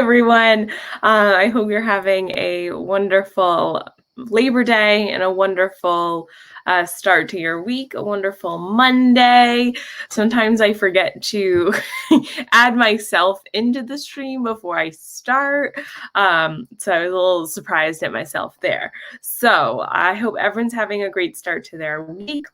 everyone. I hope you're having a wonderful Labor Day and a wonderful start to your week, a wonderful Monday. Sometimes I forget to add myself into the stream before I start. So I was a little surprised at myself there. So I hope everyone's having a great start to their week.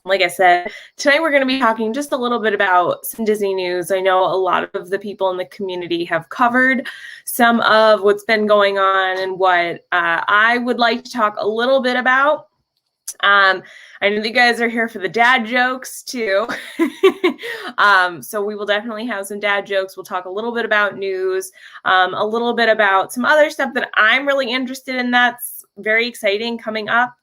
Like I said, tonight we're going to be talking just a little bit about some Disney news. I know a lot of the people in the community have covered some of what's been going on and what I would like to talk a little bit about. I know you guys are here for the dad jokes too. So we will definitely have some dad jokes. We'll talk a little bit about news, a little bit about some other stuff that I'm really interested in that's very exciting coming up.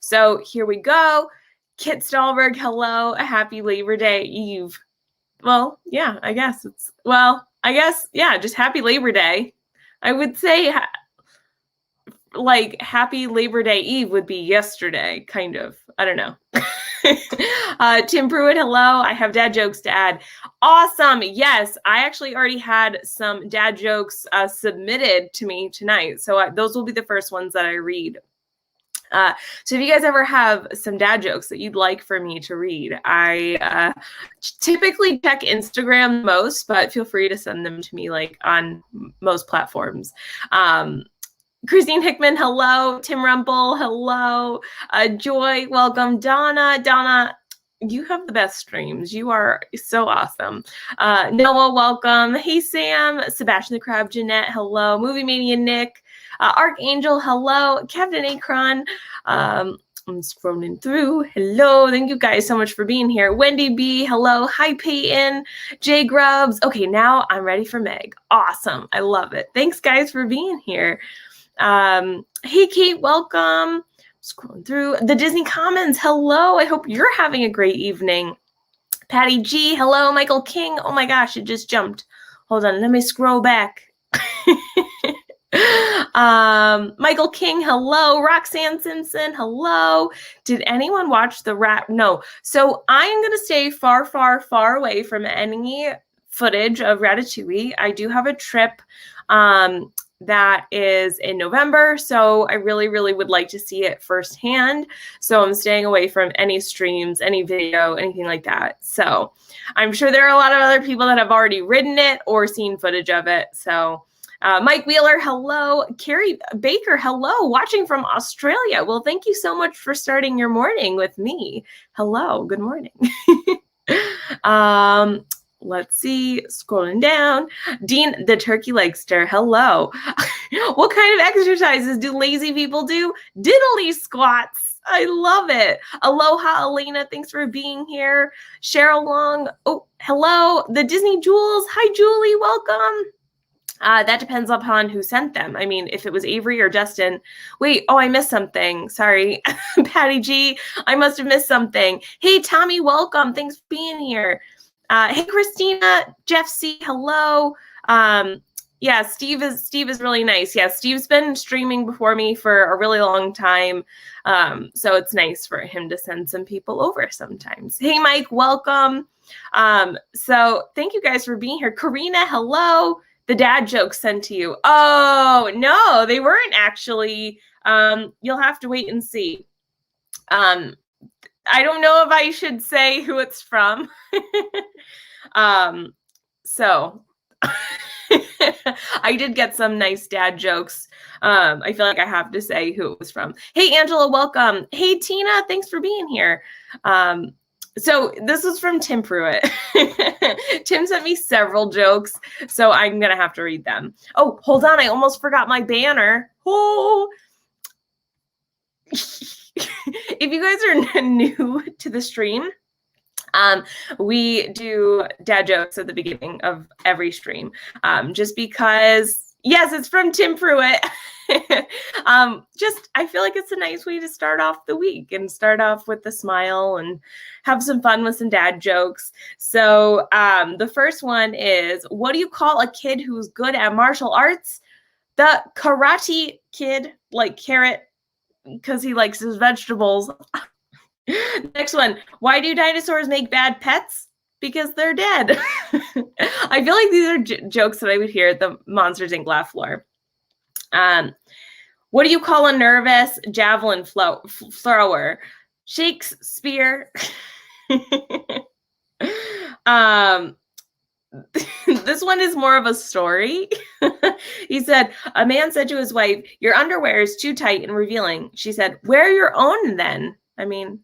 So here we go. Kit Stahlberg, hello. A happy Labor Day Eve. Well, yeah, just happy Labor Day. I would say like happy Labor Day Eve would be yesterday, kind of. I don't know. Tim Pruitt, hello. I have dad jokes to add. Awesome. Yes, I actually already had some dad jokes submitted to me tonight. So those will be the first ones that I read. So if you guys ever have some dad jokes that you'd like for me to read, I typically check Instagram most, but feel free to send them to me like on most platforms. Christine Hickman, hello. Tim Rumpel, hello. Joy, welcome. Donna, you have the best streams. You are so awesome. Noah, welcome. Hey, Sam. Sebastian the Crab, Jeanette, hello. Movie Mania Nick. Archangel, hello. Captain Akron. I'm scrolling through. Hello. Thank you guys so much for being here. Wendy B, hello. Hi, Peyton. Jay Grubbs. Okay, now I'm ready for Meg. Awesome. I love it. Thanks, guys, for being here. Hey, Kate, welcome. Scrolling through. The Disney Commons, hello. I hope you're having a great evening. Patty G, hello. Michael King. Oh my gosh, it just jumped. Hold on, let me scroll back. Michael King, hello. Roxanne Simpson, hello. Did anyone watch the rat? No. So I am going to stay far, far, far away from any footage of Ratatouille. I do have a trip that is in November, so I really, really would like to see it firsthand. So I'm staying away from any streams, any video, anything like that. So I'm sure there are a lot of other people that have already ridden it or seen footage of it. So Mike Wheeler, hello. Carrie Baker, hello. Watching from Australia. Well, thank you so much for starting your morning with me. Hello. Good morning. Let's see. Scrolling down. Dean, the turkey legster, hello. What kind of exercises do lazy people do? Diddly squats. I love it. Aloha, Elena. Thanks for being here. Cheryl Long. Oh, hello. The Disney Jules. Hi, Julie. Welcome. That depends upon who sent them. I mean, if it was Avery or Justin. Wait, oh, I missed something. Sorry. Patty G, I must have missed something. Hey, Tommy, welcome. Thanks for being here. Hey, Christina, Jeff C, hello. Yeah, Steve is really nice. Yeah, Steve's been streaming before me for a really long time. So it's nice for him to send some people over sometimes. Hey, Mike, welcome. So thank you guys for being here. Karina, hello. The dad jokes sent to you. Oh, no, they weren't actually. You'll have to wait and see. I don't know if I should say who it's from. So I did get some nice dad jokes. I feel like I have to say who it was from. Hey, Angela, welcome. Hey, Tina, thanks for being here. So this was from Tim Pruitt. Tim sent me several jokes, so I'm going to have to read them. Oh, hold on. I almost forgot my banner. Oh. If you guys are new to the stream, we do dad jokes at the beginning of every stream. Just because, yes, it's from Tim Pruitt. I feel like it's a nice way to start off the week and start off with a smile and have some fun with some dad jokes. So the first one is, what do you call a kid who's good at martial arts? The karate kid, like carrot, because he likes his vegetables. Next one, why do dinosaurs make bad pets? because they're dead. I feel like these are jokes that I would hear at the Monsters Inc. laugh floor. What do you call a nervous javelin thrower? Shakespeare. This one is more of a story. He said, a man said to his wife, your underwear is too tight and revealing. She said, wear your own then. I mean,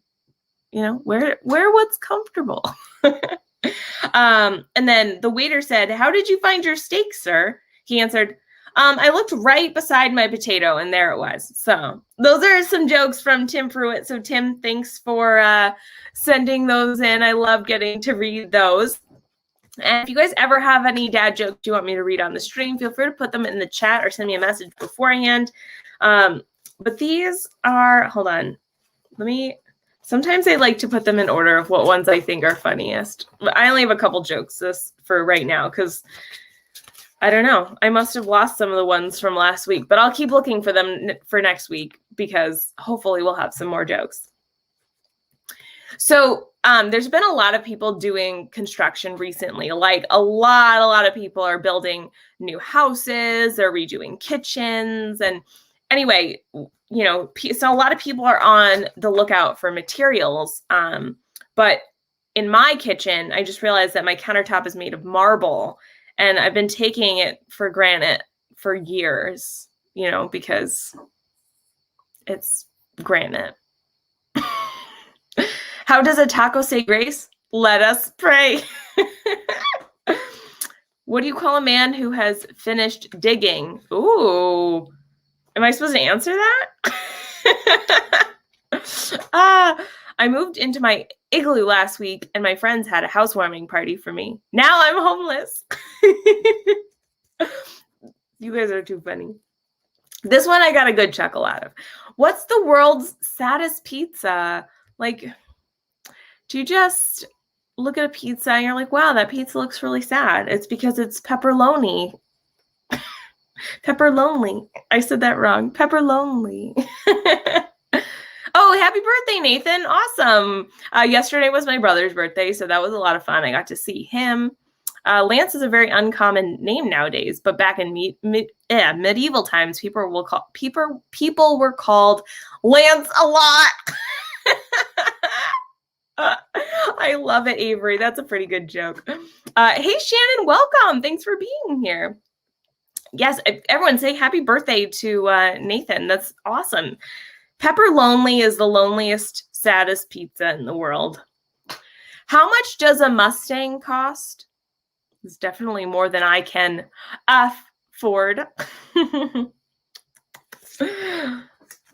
you know, wear what's comfortable. And then the waiter said, how did you find your steak, sir? He answered, I looked right beside my potato and there it was. So those are some jokes from Tim Pruitt. So Tim, thanks for sending those in. I love getting to read those. And if you guys ever have any dad jokes you want me to read on the stream, feel free to put them in the chat or send me a message beforehand. But these are, hold on, sometimes I like to put them in order of what ones I think are funniest. I only have a couple jokes for right now because I don't know. I must have lost some of the ones from last week, but I'll keep looking for them for next week because hopefully we'll have some more jokes. So there's been a lot of people doing construction recently. Like a lot of people are building new houses, they're redoing kitchens. And anyway, you know, so a lot of people are on the lookout for materials. But in my kitchen, I just realized that my countertop is made of marble. And I've been taking it for granite for years, you know, because it's granite. How does a taco say grace? Let us pray. What do you call a man who has finished digging? Ooh, am I supposed to answer that? I moved into my igloo last week and my friends had a housewarming party for me. Now I'm homeless. You guys are too funny. This one I got a good chuckle out of. What's the world's saddest pizza? Like, do you just look at a pizza and you're like, wow, that pizza looks really sad? It's because it's pepperoni. Pepperlonely. I said that wrong. Pepperlonely. Oh, happy birthday, Nathan. Awesome. Yesterday was my brother's birthday, so that was a lot of fun. I got to see him. Lance is a very uncommon name nowadays, but back in medieval times, people were called Lance a lot. I love it, Avery. That's a pretty good joke. Hey, Shannon, welcome. Thanks for being here. Yes, everyone say happy birthday to Nathan. That's awesome. Pepperlonely is the loneliest, saddest pizza in the world. How much does a Mustang cost? It's definitely more than I can afford.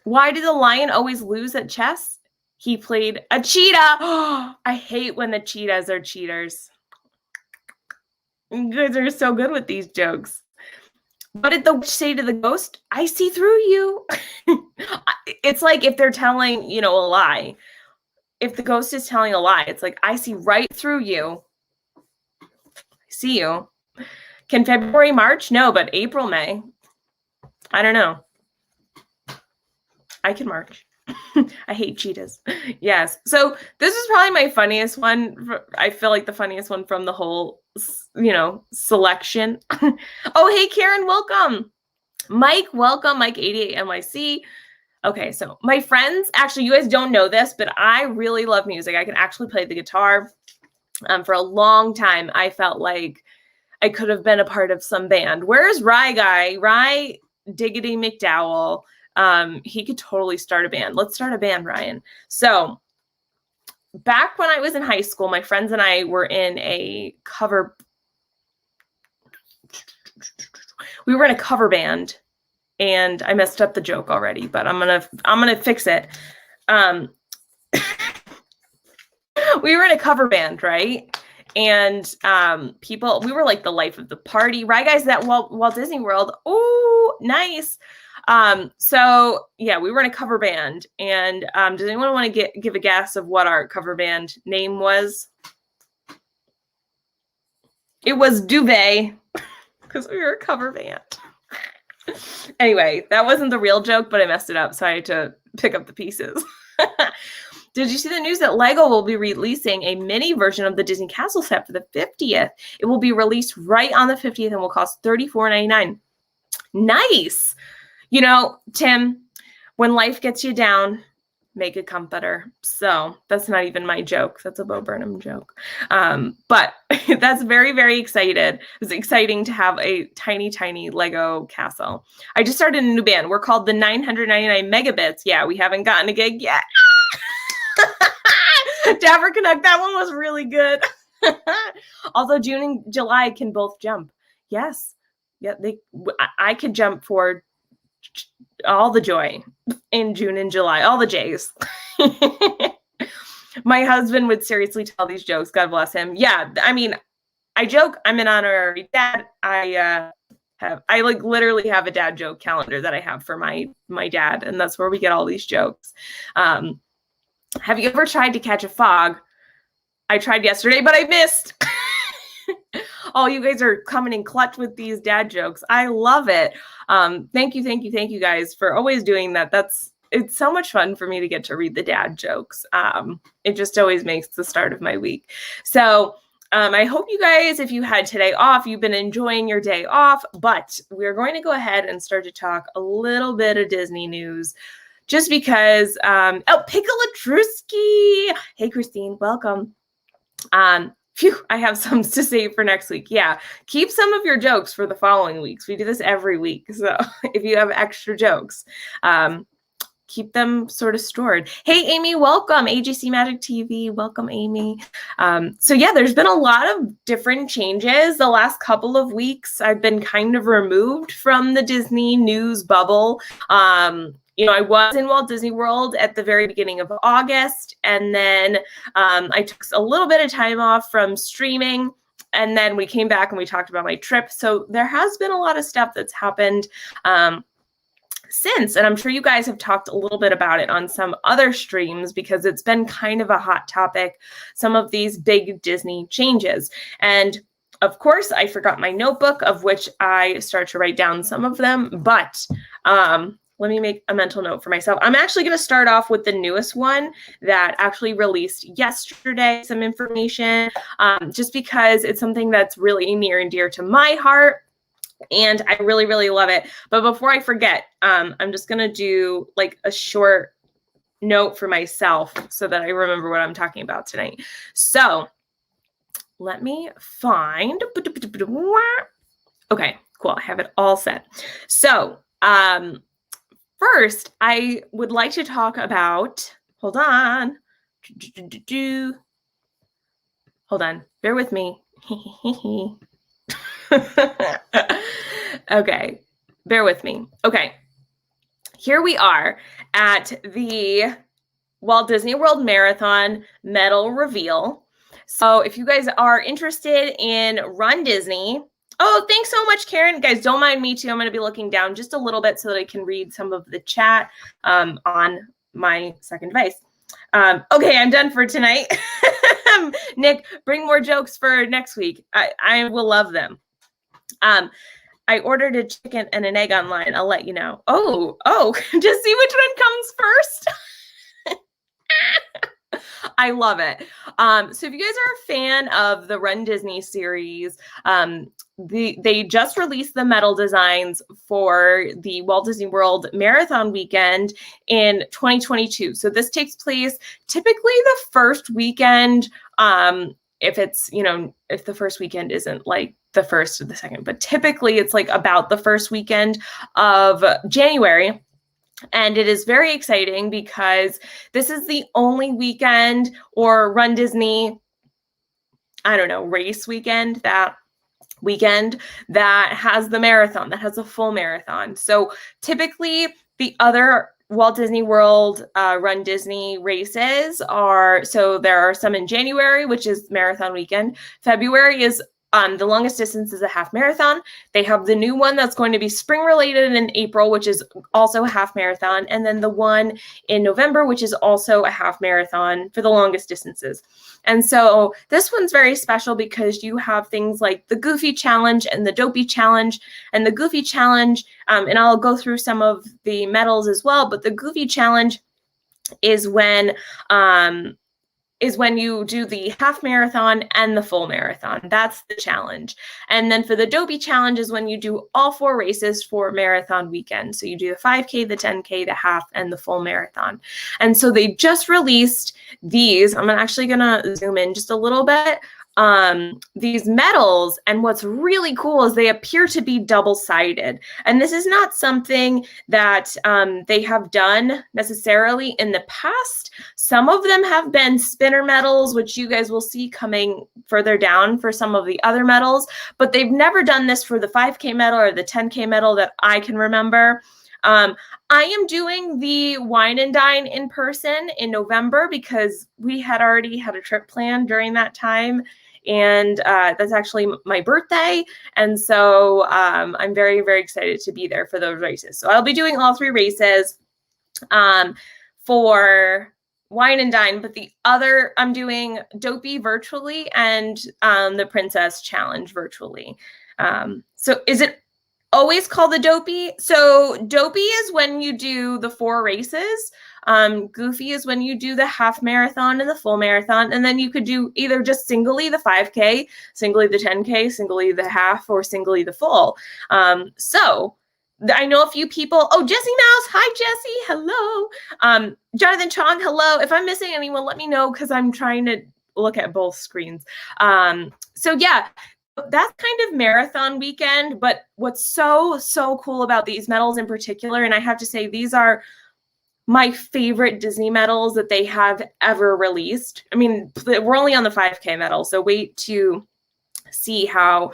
Why did the lion always lose at chess? He played a cheetah. I hate when the cheetahs are cheaters. You guys are so good with these jokes. What did the witch say to the ghost? I see through you. It's like if they're telling, you know, a lie. If the ghost is telling a lie, it's like, I see right through you. I see you. Can February march? No, but April, May. I don't know. I can march. I hate cheetahs. Yes. So this is probably my funniest one. I feel like the funniest one from the whole, you know, selection. Oh, hey, Karen, welcome. Mike, welcome. Mike 88 NYC. Okay, so my friends, actually, you guys don't know this, but I really love music. I can actually play the guitar. For a long time, I felt like I could have been a part of some band. Where's Rye Guy? Rye Diggity McDowell. He could totally start a band. Let's start a band, Ryan. So back when I was in high school, my friends and I were in a cover. We were in a cover band, and I messed up the joke already, but I'm gonna fix it. We were in a cover band, right? And we were like the life of the party, right, guys? That Walt Disney World. Oh, nice. So yeah, we were in a cover band, and does anyone want to give a guess of what our cover band name was? It was Duvet, because we were a cover band. Anyway, that wasn't the real joke, but I messed it up, so I had to pick up the pieces. Did you see the news that Lego will be releasing a mini version of the Disney Castle set for the 50th? It will be released right on the 50th and will cost $34.99. Nice. You know, Tim, when life gets you down, make it come better. So that's not even my joke. That's a Bo Burnham joke. But that's very, very excited. It was exciting to have a tiny, tiny Lego castle. I just started a new band. We're called the 999 Megabits. Yeah, we haven't gotten a gig yet. Dapper Canuck, that one was really good. Although June and July can both jump. Yes. Yeah, I could jump for all the joy in June and July, all the J's. My husband would seriously tell these jokes. God bless him. Yeah, I mean, I joke. I'm an honorary dad. I like literally have a dad joke calendar that I have for my dad, and that's where we get all these jokes. Have you ever tried to catch a fog? I tried yesterday, but I missed. Oh, you guys are coming in clutch with these dad jokes. I love it. Thank you guys for always doing that. It's so much fun for me to get to read the dad jokes. It just always makes the start of my week. So I hope you guys, if you had today off, you've been enjoying your day off, but we're going to go ahead and start to talk a little bit of Disney news. Just because, Pickle-a-Drewski. Hey, Christine, welcome. Phew, I have some to say for next week. Yeah, keep some of your jokes for the following weeks. We do this every week. So if you have extra jokes, keep them sort of stored. Hey, Amy, welcome. AJC Magic TV, welcome, Amy. So yeah, there's been a lot of different changes. The last couple of weeks, I've been kind of removed from the Disney news bubble. You know, I was in Walt Disney World at the very beginning of August, and then I took a little bit of time off from streaming, and then we came back and we talked about my trip. So there has been a lot of stuff that's happened since, and I'm sure you guys have talked a little bit about it on some other streams because it's been kind of a hot topic, some of these big Disney changes. And of course, I forgot my notebook, of which I start to write down some of them, but let me make a mental note for myself. I'm actually going to start off with the newest one that actually released yesterday, some information, just because it's something that's really near and dear to my heart. And I really, really love it. But before I forget, I'm just going to do like a short note for myself so that I remember what I'm talking about tonight. So let me find. Okay, cool. I have it all set. So, first, I would like to talk about, hold on, bear with me. Okay, bear with me. Okay, here we are at the Walt Disney World Marathon medal reveal. So if you guys are interested in Run Disney, oh, thanks so much, Karen. Guys, don't mind me too. I'm going to be looking down just a little bit so that I can read some of the chat on my second device. Okay, I'm done for tonight. Nick, bring more jokes for next week. I will love them. I ordered a chicken and an egg online. I'll let you know. Oh, just see which one comes first. I love it. So if you guys are a fan of the Run Disney series, they just released the medal designs for the Walt Disney World Marathon weekend in 2022. So this takes place typically the first weekend, if it's, if the first weekend isn't like the first or the second, but typically it's like about the first weekend of January. And it is very exciting because this is the only weekend or Run Disney, race weekend, that has the marathon, that has a full marathon. So typically the other Walt Disney World Run Disney races there are some in January, which is marathon weekend. February is the longest distance is a half marathon. They have the new one that's going to be spring related in April, which is also a half marathon. And then the one in November, which is also a half marathon for the longest distances. And so this one's very special because you have things like the Goofy Challenge and the Dopey Challenge. And the Goofy Challenge, and I'll go through some of the medals as well, but the Goofy Challenge is when you do the half marathon and the full marathon. That's the challenge. And then for the Dopey challenge is when you do all 4 races for marathon weekend. So you do the 5K, the 10K, the half, and the full marathon. And so they just released these. I'm actually gonna zoom in just a little bit. These medals, and what's really cool is they appear to be double-sided. And this is not something that they have done necessarily in the past. Some of them have been spinner medals, which you guys will see coming further down for some of the other medals, but they've never done this for the 5K medal or the 10K medal that I can remember. I am doing the Wine and Dine in person in November because we had already had a trip planned during that time. And that's actually my birthday. And so I'm very, very excited to be there for those races. So I'll be doing all 3 races for Wine and Dine, but the other, I'm doing Dopey virtually and the Princess Challenge virtually. So is it always called the Dopey? So Dopey is when you do the 4 races. Goofy is when you do the half marathon and the full marathon, and then you could do either just singly the 5K, singly the 10K, singly the half, or singly the full. So I know a few people. Oh, Jessie Mouse. Hi, Jessie. Hello. Jonathan Chong. Hello. If I'm missing anyone, let me know because I'm trying to look at both screens. So yeah, that's kind of marathon weekend. But what's so cool about these medals in particular, and I have to say these are my favorite Disney medals that they have ever released. I mean, we're only on the 5K medal, so wait to see how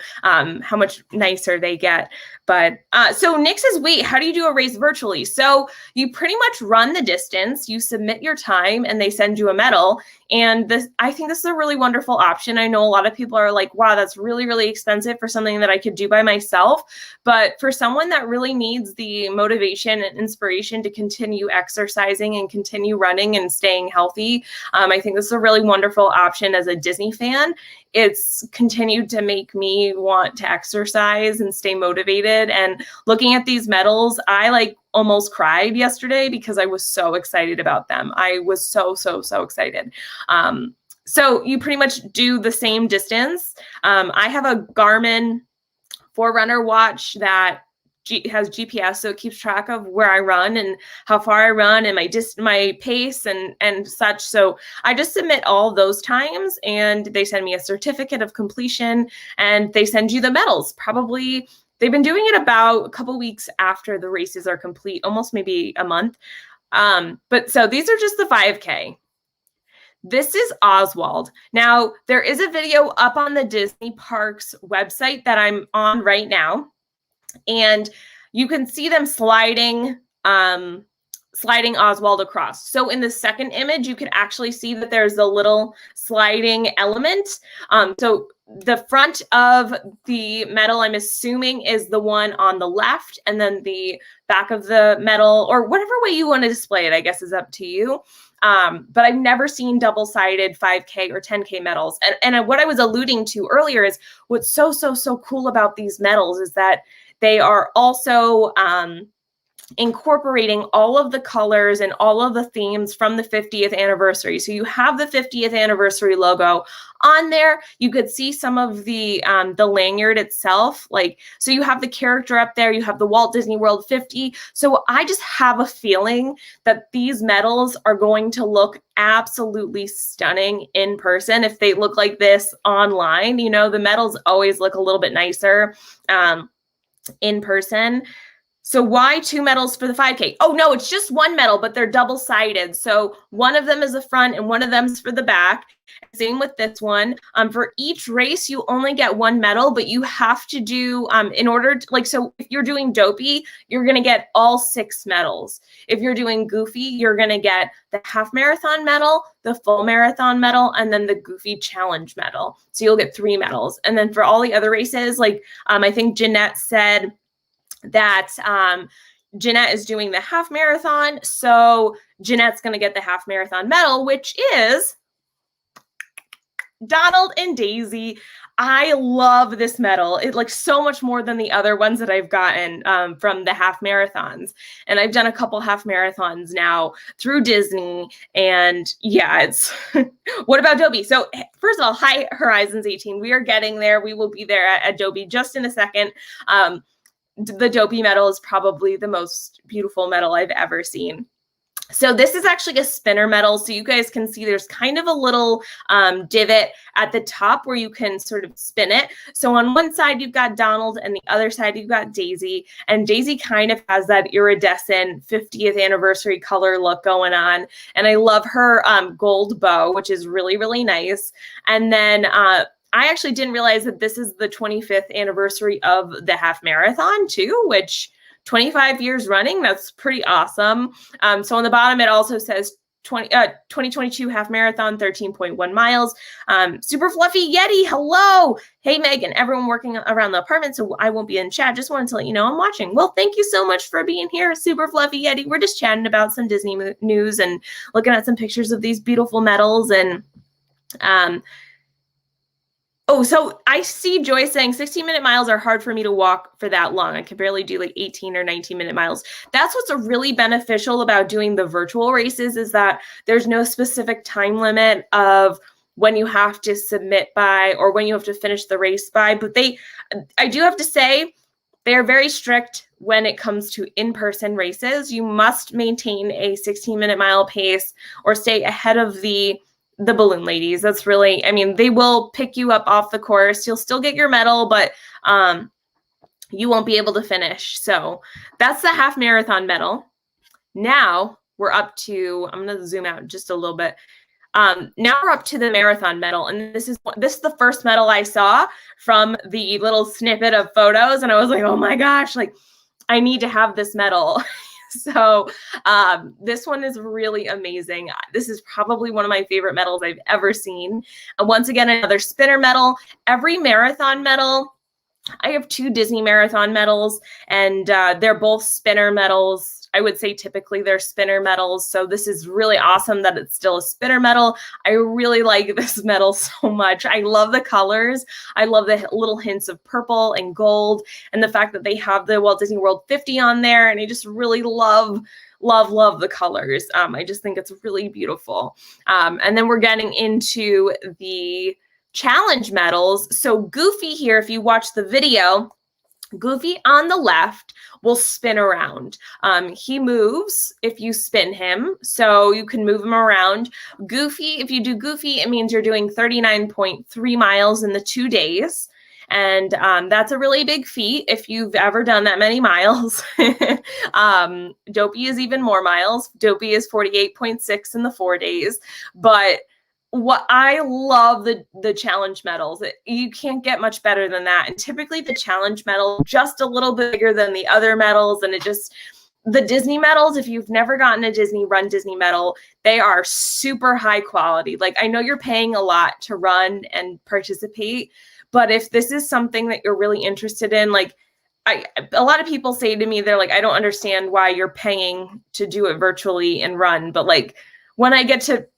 much nicer they get. But so Nick says, wait, how do you do a race virtually? So you pretty much run the distance, you submit your time, and they send you a medal. And I think this is a really wonderful option. I know a lot of people are like, wow, that's really, really expensive for something that I could do by myself. But for someone that really needs the motivation and inspiration to continue exercising and continue running and staying healthy, I think this is a really wonderful option as a Disney fan. It's continued to make me want to exercise and stay motivated. And looking at these medals, I almost cried yesterday because I was so excited about them. I was so excited. So you pretty much do the same distance. I have a Garmin Forerunner watch that has GPS, so it keeps track of where I run and how far I run and my pace and such. So I just submit all those times, and they send me a certificate of completion, and they send you the medals. Probably they've been doing it about a couple weeks after the races are complete, almost maybe a month. But so these are just the 5K. This is Oswald. Now, there is a video up on the Disney Parks website that I'm on right now, and you can see them sliding Oswald across. So in the second image, you can actually see that there's a little sliding element. So the front of the medal, I'm assuming, is the one on the left, and then the back of the medal, or whatever way you want to display it, I guess is up to you. But I've never seen double-sided 5K or 10K medals. And what I was alluding to earlier is what's so cool about these medals is that they are also incorporating all of the colors and all of the themes from the 50th anniversary. So you have the 50th anniversary logo on there. You could see some of the lanyard itself. So you have the character up there. You have the Walt Disney World 50. So I just have a feeling that these medals are going to look absolutely stunning in person. If they look like this online, the medals always look a little bit nicer in person. So why 2 medals for the 5K? Oh, no, it's just 1 medal, but they're double-sided. So one of them is the front and one of them is for the back. Same with this one. For each race, you only get 1 medal, but you have to do, in order to, so if you're doing Dopey, you're going to get all 6 medals. If you're doing Goofy, you're going to get the half marathon medal, the full marathon medal, and then the Goofy challenge medal. So you'll get 3 medals. And then for all the other races, I think Jeanette said that Jeanette is doing the half marathon. So Jeanette's going to get the half marathon medal, which is Donald and Daisy. I love this medal. It like so much more than the other ones that I've gotten from the half marathons. And I've done a couple half marathons now through Disney. And yeah, it's what about Dobie? So first of all, hi Horizons 18. We are getting there. We will be there at Dobie just in a second. The Dobie medal is probably the most beautiful medal I've ever seen. So this is actually a spinner medal. So you guys can see there's kind of a little divot at the top where you can sort of spin it. So on one side, you've got Donald and the other side, you've got Daisy. And Daisy kind of has that iridescent 50th anniversary color look going on. And I love her gold bow, which is really, really nice. And then I actually didn't realize that this is the 25th anniversary of the half marathon too, which 25 years running, that's pretty awesome. So on the bottom, it also says 2022 half marathon, 13.1 miles. Super Fluffy Yeti, hello. Hey, Megan, everyone working around the apartment, so I won't be in chat. Just wanted to let you know I'm watching. Well, thank you so much for being here, Super Fluffy Yeti. We're just chatting about some Disney news and looking at some pictures of these beautiful medals. And oh, so I see Joy saying 16-minute miles are hard for me to walk for that long. I can barely do like 18 or 19-minute miles. That's what's really beneficial about doing the virtual races is that there's no specific time limit of when you have to submit by or when you have to finish the race by. But I do have to say, they are very strict when it comes to in-person races. You must maintain a 16-minute mile pace or stay ahead of the balloon ladies. That's really, I mean, they will pick you up off the course. You'll still get your medal, but you won't be able to finish. So that's the half marathon medal. Now we're up to, I'm going to zoom out just a little bit. Now we're up to the marathon medal. And this is the first medal I saw from the little snippet of photos. And I was like, oh my gosh, like I need to have this medal. So this one is really amazing. This is probably one of my favorite medals I've ever seen. Once again, another spinner medal. Every marathon medal, I have 2 Disney marathon medals, and they're both spinner medals. I would say typically they're spinner medals. So this is really awesome that it's still a spinner medal. I really like this medal so much. I love the colors. I love the little hints of purple and gold and the fact that they have the Walt Disney World 50 on there. And I just really love the colors. I just think it's really beautiful. And then we're getting into the challenge medals. So Goofy here, if you watch the video, Goofy on the left will spin around. He moves if you spin him, so you can move him around. Goofy, if you do Goofy, it means you're doing 39.3 miles in the 2 days. And that's a really big feat if you've ever done that many miles. Dopey is even more miles. Dopey is 48.6 in the 4 days. But what I love the challenge medals. You can't get much better than that. And typically the challenge medal just a little bit bigger than the other medals. And the Disney medals, if you've never gotten a Run Disney medal, they are super high quality. Like I know you're paying a lot to run and participate, but if this is something that you're really interested in, like a lot of people say to me, they're like, I don't understand why you're paying to do it virtually and run. But like when I get to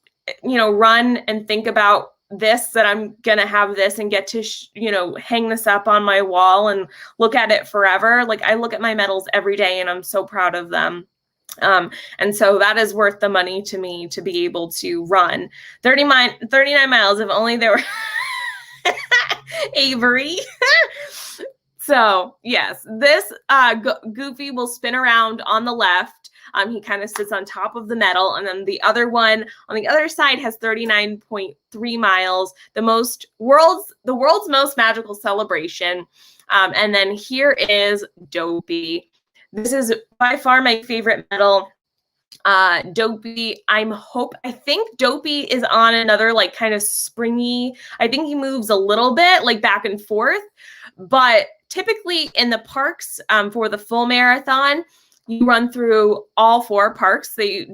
run and think about this, that I'm going to have this and get to, hang this up on my wall and look at it forever. Like I look at my medals every day and I'm so proud of them. And so that is worth the money to me to be able to run 39 miles if only there were Avery. So yes, this Goofy will spin around on the left. He kind of sits on top of the medal. And then the other one on the other side has 39.3 miles, the world's most magical celebration. And then here is Dopey. This is by far my favorite medal. Dopey, I think Dopey is on another like kind of springy, I think he moves a little bit like back and forth, but typically in the parks for the full marathon, you run through all 4 parks. They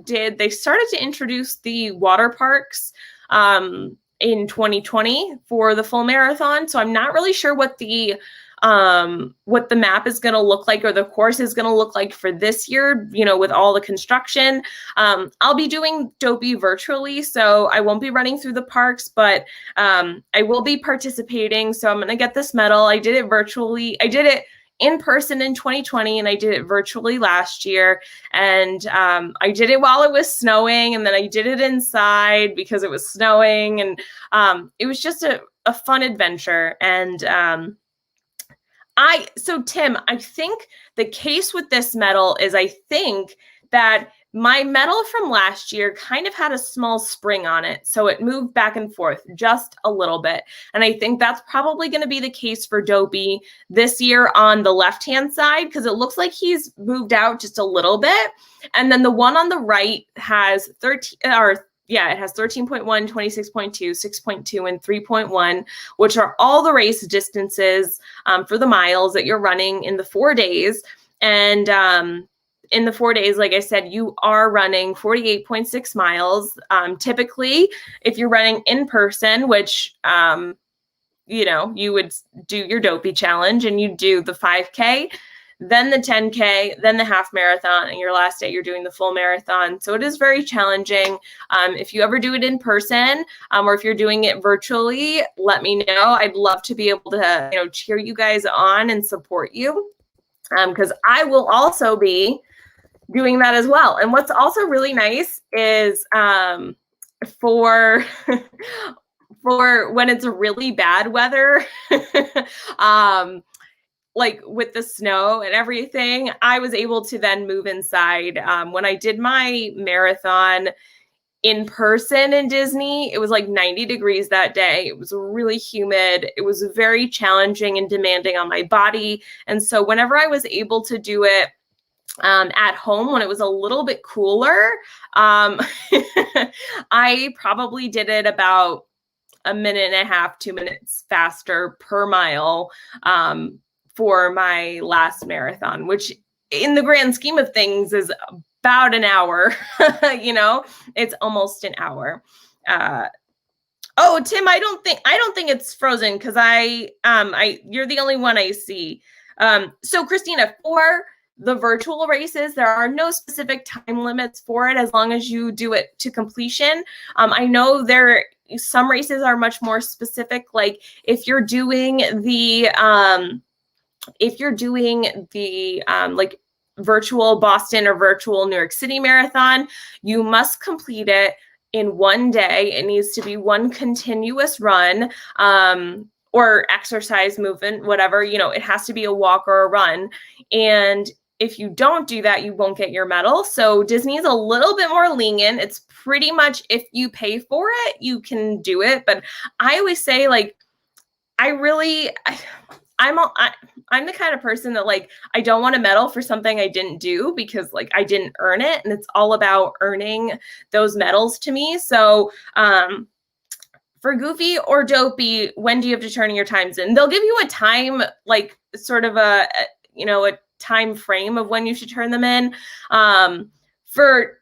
started to introduce the water parks in 2020 for the full marathon. So I'm not really sure what the what the map is going to look like or the course is going to look like for this year, you know, with all the construction. I'll be doing Dopey virtually, so I won't be running through the parks, but I will be participating. So I'm going to get this medal. I did it virtually. I did it in person in 2020, and I did it virtually last year. And I did it while it was snowing, and then I did it inside because it was snowing. And it was just a fun adventure. And so Tim, I think the case with this medal is I think that my medal from last year kind of had a small spring on it. So it moved back and forth just a little bit. And I think that's probably going to be the case for Dopey this year on the left-hand side, because it looks like he's moved out just a little bit. And then the one on the right has 13, or yeah, it has 13.1, 26.2, 6.2, and 3.1, which are all the race distances for the miles that you're running in the 4 days. And in the 4 days, like I said, you are running 48.6 miles. Typically, if you're running in person, which, you know, you would do your Dopey challenge and you do the 5K, then the 10K, then the half marathon, and your last day you're doing the full marathon. So it is very challenging. If you ever do it in person, or if you're doing it virtually, let me know. I'd love to be able to, you know, cheer you guys on and support you, because I will also be doing that as well. And what's also really nice is for for when it's really bad weather, like with the snow and everything, I was able to then move inside. When I did my marathon in person in Disney, it was like 90 degrees that day. It was really humid. It was very challenging and demanding on my body. And so whenever I was able to do it at home when it was a little bit cooler, I probably did it about a minute and a half, 2 minutes faster per mile for my last marathon, which in the grand scheme of things is about an hour. You know, it's almost an hour. Oh, Tim, I don't think it's frozen because you're the only one I see. So Christina, for the virtual races, there are no specific time limits for it as long as you do it to completion. I know some races are much more specific. Like if you're doing the like virtual Boston or virtual New York City marathon, you must complete it in 1 day. It needs to be one continuous run, or exercise movement, whatever, you know, it has to be a walk or a run. And if you don't do that, you won't get your medal. So Disney is a little bit more lenient. It's pretty much if you pay for it, you can do it. But I always say, like, I'm the kind of person that, like, I don't want a medal for something I didn't do because, like, I didn't earn it. And it's all about earning those medals to me. So for Goofy or Dopey, when do you have to turn your times in? They'll give you a time, like sort of a time frame of when you should turn them in. For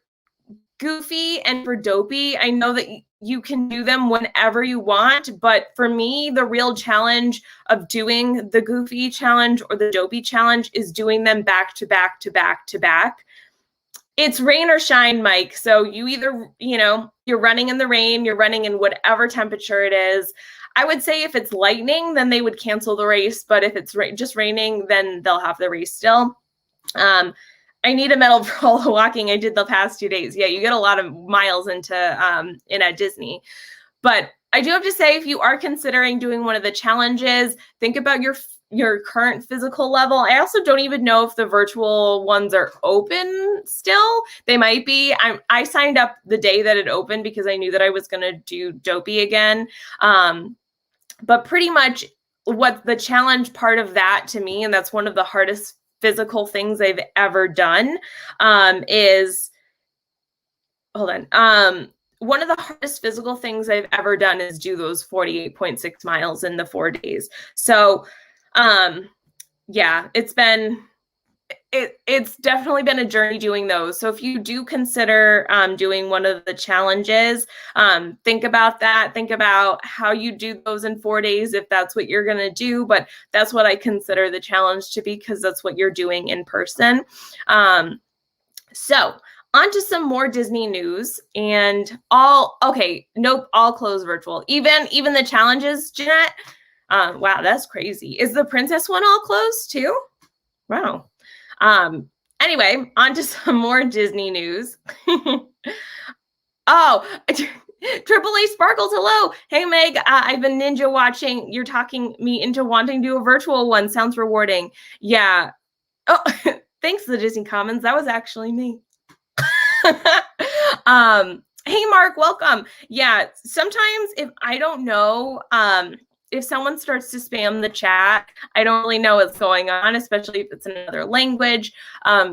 Goofy and for Dopey, I know that you can do them whenever you want, but for me, the real challenge of doing the Goofy challenge or the Dopey challenge is doing them back to back to back to back. It's rain or shine, Mike. So you either, you know, you're running in the rain, you're running in whatever temperature it is. I would say if it's lightning, then they would cancel the race. But if it's just raining, then they'll have the race still. I need a medal for all the walking I did the past 2 days. Yeah, you get a lot of miles into in at Disney. But I do have to say, if you are considering doing one of the challenges, think about your current physical level. I also don't even know if the virtual ones are open still. They might be. I signed up the day that it opened because I knew that I was going to do Dopey again. But pretty much what the challenge part of that to me, and that's one of the hardest physical things I've ever done, is, hold on. One of the hardest physical things I've ever done is do those 48.6 miles in the 4 days. So, yeah, it's been it's definitely been a journey doing those. So if you do consider doing one of the challenges, think about that. Think about how you do those in 4 days if that's what you're going to do. But that's what I consider the challenge to be, because that's what you're doing in person. So on to some more Disney news, and all closed virtual. Even the challenges, Jeanette. Wow, that's crazy. Is the princess one all closed too? Wow. Anyway, on to some more Disney news. Oh, Triple A Sparkles, hello. Hey, Meg, I've been ninja watching. You're talking me into wanting to do a virtual one. Sounds rewarding. Yeah. Oh, thanks to the Disney Commons. That was actually me. Hey, Mark, welcome. Yeah, sometimes if I don't know, if someone starts to spam the chat, I don't really know what's going on, especially if it's in another language.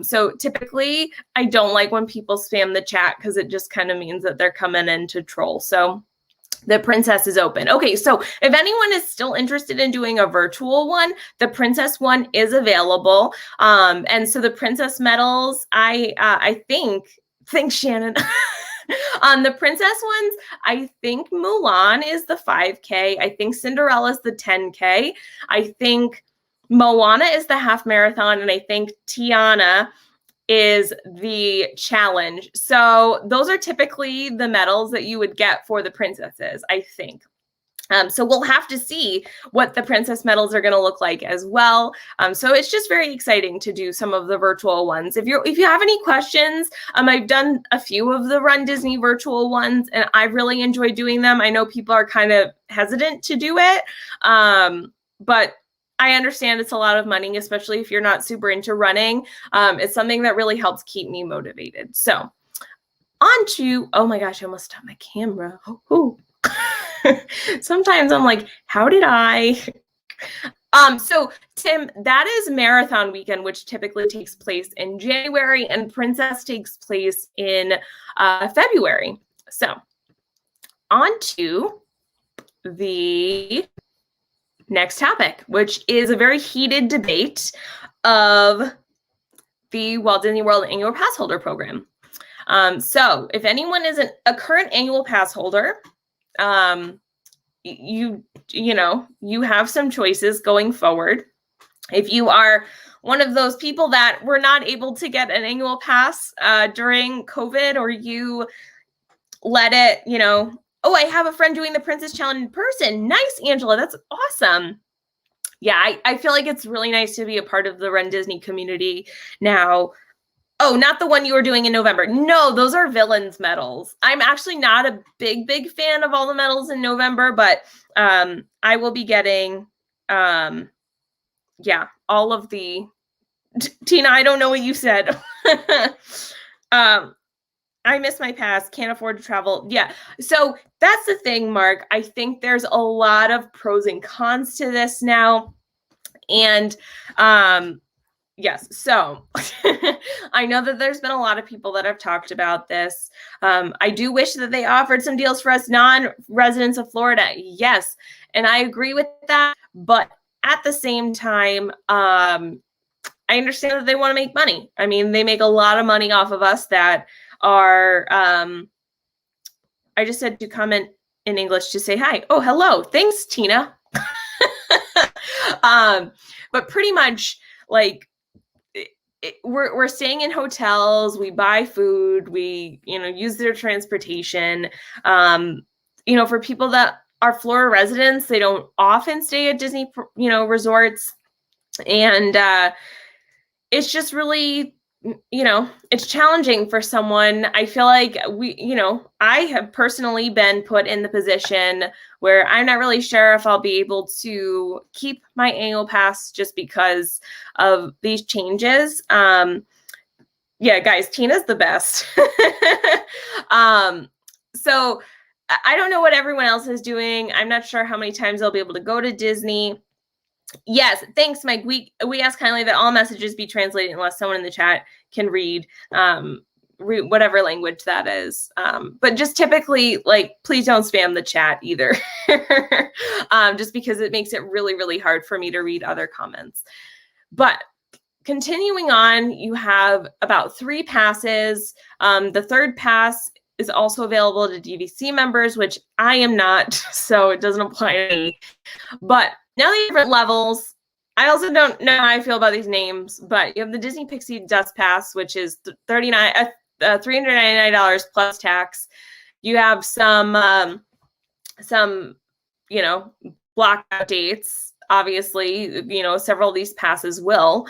So typically, I don't like when people spam the chat because it just kind of means that they're coming in to troll. So the princess is open. Okay, so if anyone is still interested in doing a virtual one, the princess one is available. And so the princess medals, I think Shannon. On the princess ones, I think Mulan is the 5K. I think Cinderella's the 10K. I think Moana is the half marathon. And I think Tiana is the challenge. So those are typically the medals that you would get for the princesses, I think. So we'll have to see what the princess medals are going to look like as well. So it's just very exciting to do some of the virtual ones. If you have any questions, I've done a few of the Run Disney virtual ones, and I really enjoy doing them. I know people are kind of hesitant to do it, but I understand it's a lot of money, especially if you're not super into running. It's something that really helps keep me motivated. So on to, oh my gosh, I almost stopped my camera. Ooh. Sometimes I'm like, how did I? So Tim, that is marathon weekend, which typically takes place in January, and Princess takes place in February. So on to the next topic, which is a very heated debate of the Walt Disney World Annual Pass Holder Program. So if anyone isn't a current annual pass holder, you have some choices going forward. If you are one of those people that were not able to get an annual pass during COVID, or you let it, oh, I have a friend doing the Princess Challenge in person. Nice, Angela. That's awesome. Yeah, I feel like it's really nice to be a part of the Run Disney community now. Oh, not the one you were doing in November. No, those are villains medals. I'm actually not a big fan of all the medals in November, but I will be getting, all of the, Tina, I don't know what you said. I missed my pass, can't afford to travel. Yeah, so that's the thing, Mark. I think there's a lot of pros and cons to this now. And, yes, so I know that there's been a lot of people that have talked about this. I do wish that they offered some deals for us non-residents of Florida. Yes, and I agree with that. But at the same time, I understand that they want to make money. I mean, they make a lot of money off of us that are, I just said to comment in English to say hi. Oh, hello. Thanks, Tina. But pretty much, like, we're staying in hotels, we buy food, we, use their transportation. For people that are Florida residents, they don't often stay at Disney, resorts. And it's just really, it's challenging for someone. I feel like I have personally been put in the position where I'm not really sure if I'll be able to keep my annual pass just because of these changes. Yeah, guys, Tina's the best. So I don't know what everyone else is doing. I'm not sure how many times I'll be able to go to Disney. Yes, thanks, Mike. We ask kindly that all messages be translated unless someone in the chat can read whatever language that is. But just typically, please don't spam the chat either, just because it makes it really, really hard for me to read other comments. But continuing on, you have about 3 passes. The third pass is also available to DVC members, which I am not, so it doesn't apply to me. But now the different levels. I also don't know how I feel about these names, but you have the Disney Pixie Dust Pass, which is $399 plus tax. You have some blackout dates. Obviously, several of these passes will,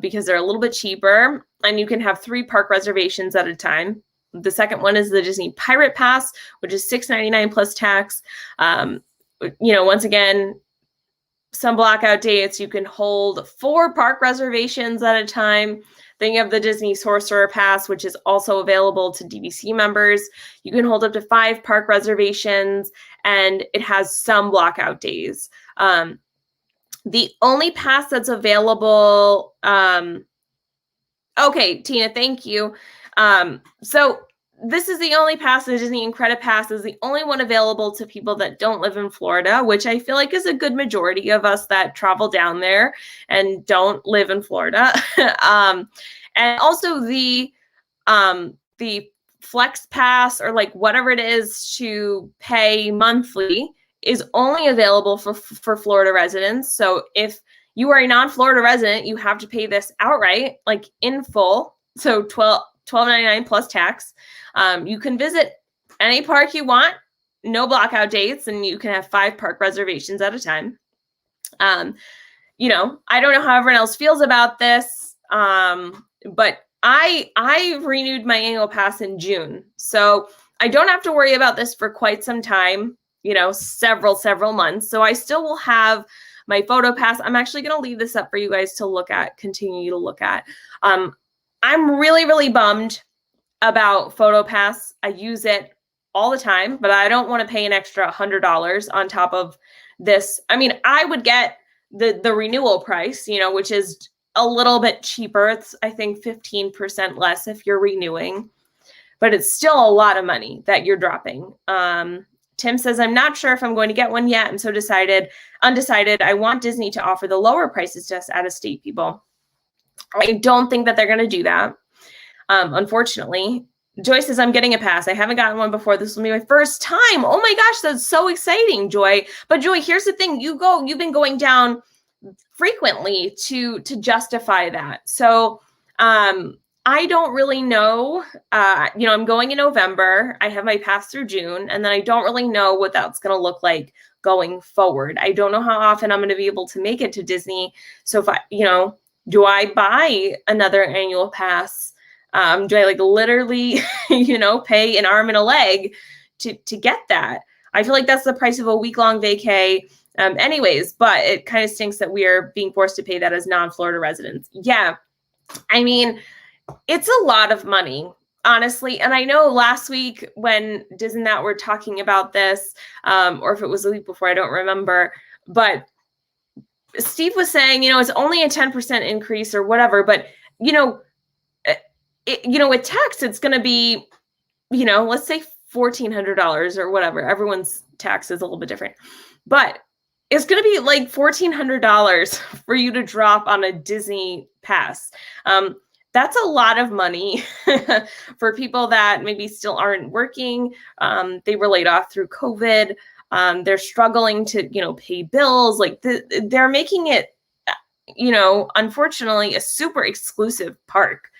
because they're a little bit cheaper, and you can have 3 park reservations at a time. The second one is the Disney Pirate Pass, which is $699 plus tax. Once again, some blackout dates. You can hold 4 park reservations at a time. Then you have the Disney Sorcerer Pass, which is also available to DVC members. You can hold up to 5 park reservations, and it has some blackout days. The only pass that's available, okay, Tina, thank you. So this is the only pass, the Disney Incredipass Pass is the only one available to people that don't live in Florida, which I feel like is a good majority of us that travel down there and don't live in Florida. And also the Flex Pass, or like whatever it is to pay monthly, is only available for Florida residents. So if you are a non-Florida resident, you have to pay this outright, like in full. So $12.99 plus tax. You can visit any park you want, no blackout dates, and you can have 5 park reservations at a time. I don't know how everyone else feels about this, but I renewed my annual pass in June, so I don't have to worry about this for quite some time, several months. So I still will have my photo pass. I'm actually going to leave this up for you guys to continue to look at. I'm really, really bummed about PhotoPass. I use it all the time, but I don't want to pay an extra $100 on top of this. I mean, I would get the renewal price, which is a little bit cheaper. It's, I think, 15% less if you're renewing, but it's still a lot of money that you're dropping. Tim says, I'm not sure if I'm going to get one yet. I'm so undecided. I want Disney to offer the lower prices to us out-of-state people. I don't think that they're going to do that, unfortunately. Joy says, I'm getting a pass. I haven't gotten one before. This will be my first time. Oh my gosh, that's so exciting, Joy. But Joy, here's the thing. You've been going down frequently to justify that. So I don't really know. I'm going in November. I have my pass through June, and then I don't really know what that's going to look like going forward. I don't know how often I'm going to be able to make it to Disney. So if do I buy another annual pass? Do I literally, pay an arm and a leg to get that? I feel like that's the price of a week-long vacay. Anyways, but it kind of stinks that we are being forced to pay that as non-Florida residents. Yeah, I mean, it's a lot of money, honestly. And I know last week when Diz and that were talking about this, or if it was the week before, I don't remember, but Steve was saying, it's only a 10% increase or whatever, but, with tax, it's going to be, let's say $1,400 or whatever. Everyone's tax is a little bit different, but it's going to be like $1,400 for you to drop on a Disney pass. That's a lot of money for people that maybe still aren't working. They were laid off through COVID. They're struggling to, pay bills. They're making it, unfortunately, a super exclusive park.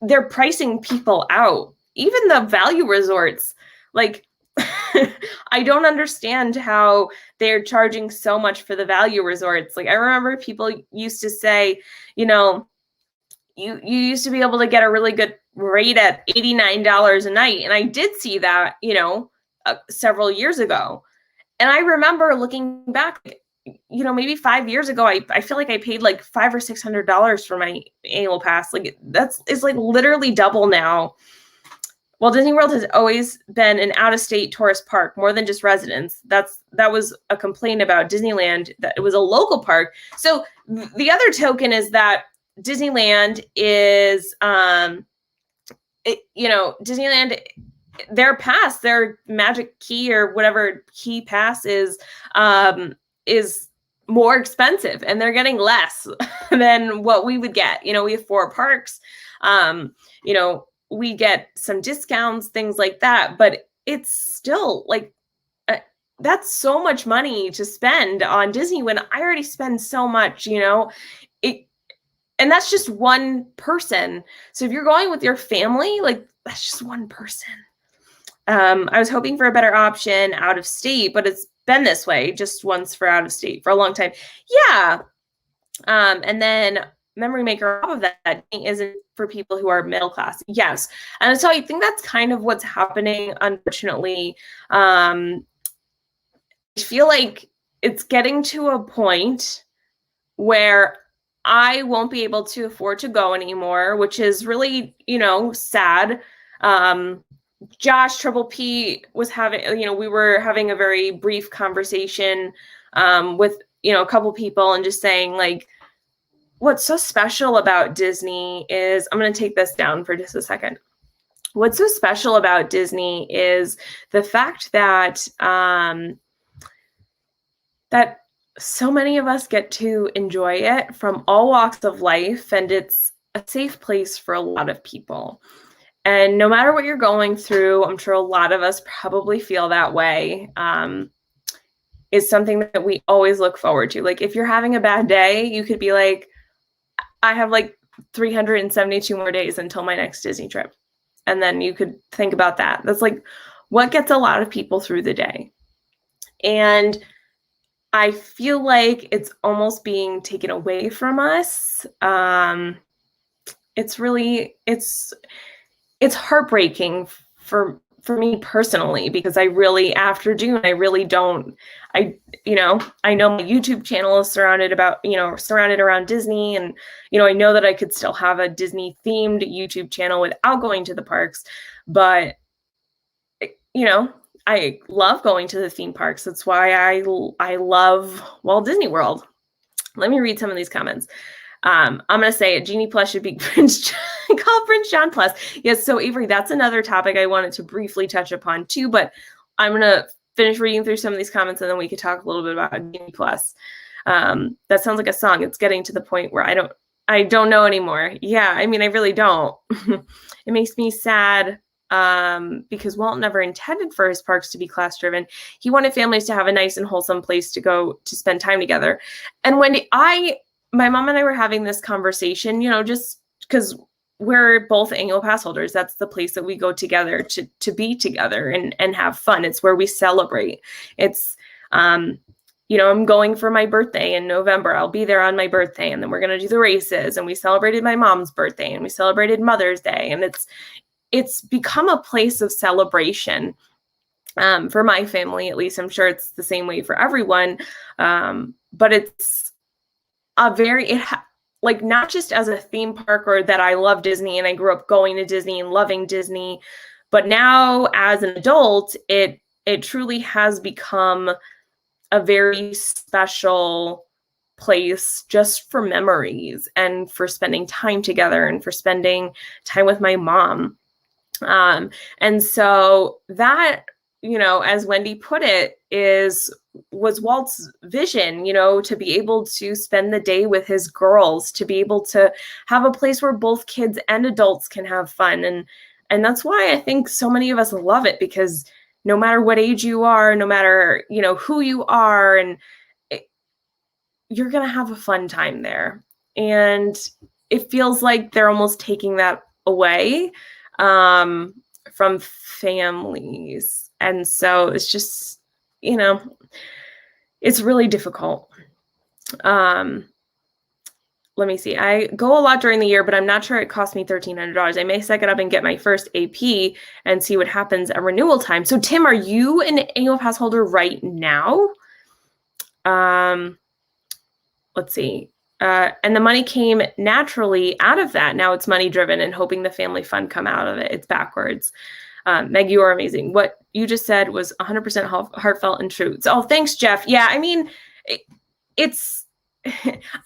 They're pricing people out. Even the value resorts, I don't understand how they're charging so much for the value resorts. I remember people used to say, you used to be able to get a really good rate at $89 a night. And I did see that, several years ago. And I remember looking back, maybe 5 years ago, I feel like I paid $500 or $600 for my annual pass. It's literally double now. Well, Disney World has always been an out-of-state tourist park, more than just residents. That was a complaint about Disneyland, that it was a local park. So the other token is that Disneyland is, Disneyland, their pass, their magic key or whatever key pass is more expensive, and they're getting less than what we would get. You know, we have 4 parks. You know, we get some discounts, things like that, but it's still like, that's so much money to spend on Disney when I already spend so much, you know. And that's just one person. So if you're going with your family, like, that's just one person. I was hoping for a better option out of state, but it's been this way just once for out of state for a long time. Yeah. And then Memory Maker off of that isn't for people who are middle class. Yes. And so I think that's kind of what's happening, unfortunately. I feel like it's getting to a point where I won't be able to afford to go anymore, which is really, you know, sad. Josh Trumbull P was having, you know, we were having a very brief conversation with, you know, a couple people, and just saying, like, what's so special about Disney is, I'm going to take this down for just a second. What's so special about Disney is the fact that that so many of us get to enjoy it from all walks of life, and it's a safe place for a lot of people. And no matter what you're going through, I'm sure a lot of us probably feel that way. Is something that we always look forward to. Like, if you're having a bad day, you could be like, I have like 372 more days until my next Disney trip. And then you could think about that. That's like what gets a lot of people through the day. And I feel like it's almost being taken away from us. It's really, it's heartbreaking for me personally, because I really, after June, I really don't, you know, I know my YouTube channel is surrounded around Disney, and, you know, I know that I could still have a Disney themed YouTube channel without going to the parks, but, you know, I love going to the theme parks. That's why I love Walt Disney World. Let me read some of these comments. I'm going to say it. Genie Plus should be called Prince John Plus. Yes. So Avery, that's another topic I wanted to briefly touch upon too, but I'm going to finish reading through some of these comments, and then we could talk a little bit about Genie Plus. That sounds like a song. It's getting to the point where I don't know anymore. Yeah. I mean, I really don't. It makes me sad. Because Walt never intended for his parks to be class driven. He wanted families to have a nice and wholesome place to go to spend time together. And Wendy, my mom and I were having this conversation, you know, just because we're both annual pass holders. That's the place that we go together to be together and have fun. It's where we celebrate. It's, you know, I'm going for my birthday in November. I'll be there on my birthday, and then we're going to do the races, and we celebrated my mom's birthday, and we celebrated Mother's Day. And it's become a place of celebration for my family, at least. I'm sure it's the same way for everyone. But it's like, not just as a theme park, or that I love Disney and I grew up going to Disney and loving Disney, but now as an adult, it truly has become a very special place just for memories and for spending time together and for spending time with my mom. And so that, you know, as Wendy put it, was Walt's vision, you know, to be able to spend the day with his girls, to be able to have a place where both kids and adults can have fun. And that's why I think so many of us love it, because no matter what age you are, no matter, you know, who you are, and you're going to have a fun time there. And it feels like they're almost taking that away from families. And so it's just, you know, it's really difficult. Let me see. I go a lot during the year, but I'm not sure it cost me $1,300. I may suck it up and get my first AP and see what happens at renewal time. So Tim, are you an annual pass holder right now? Let's see. And the money came naturally out of that. Now it's money driven and hoping the family fund come out of it. It's backwards. Meg, you are amazing. What you just said was 100% heartfelt and true. So, thanks, Jeff. Yeah, I mean, it's,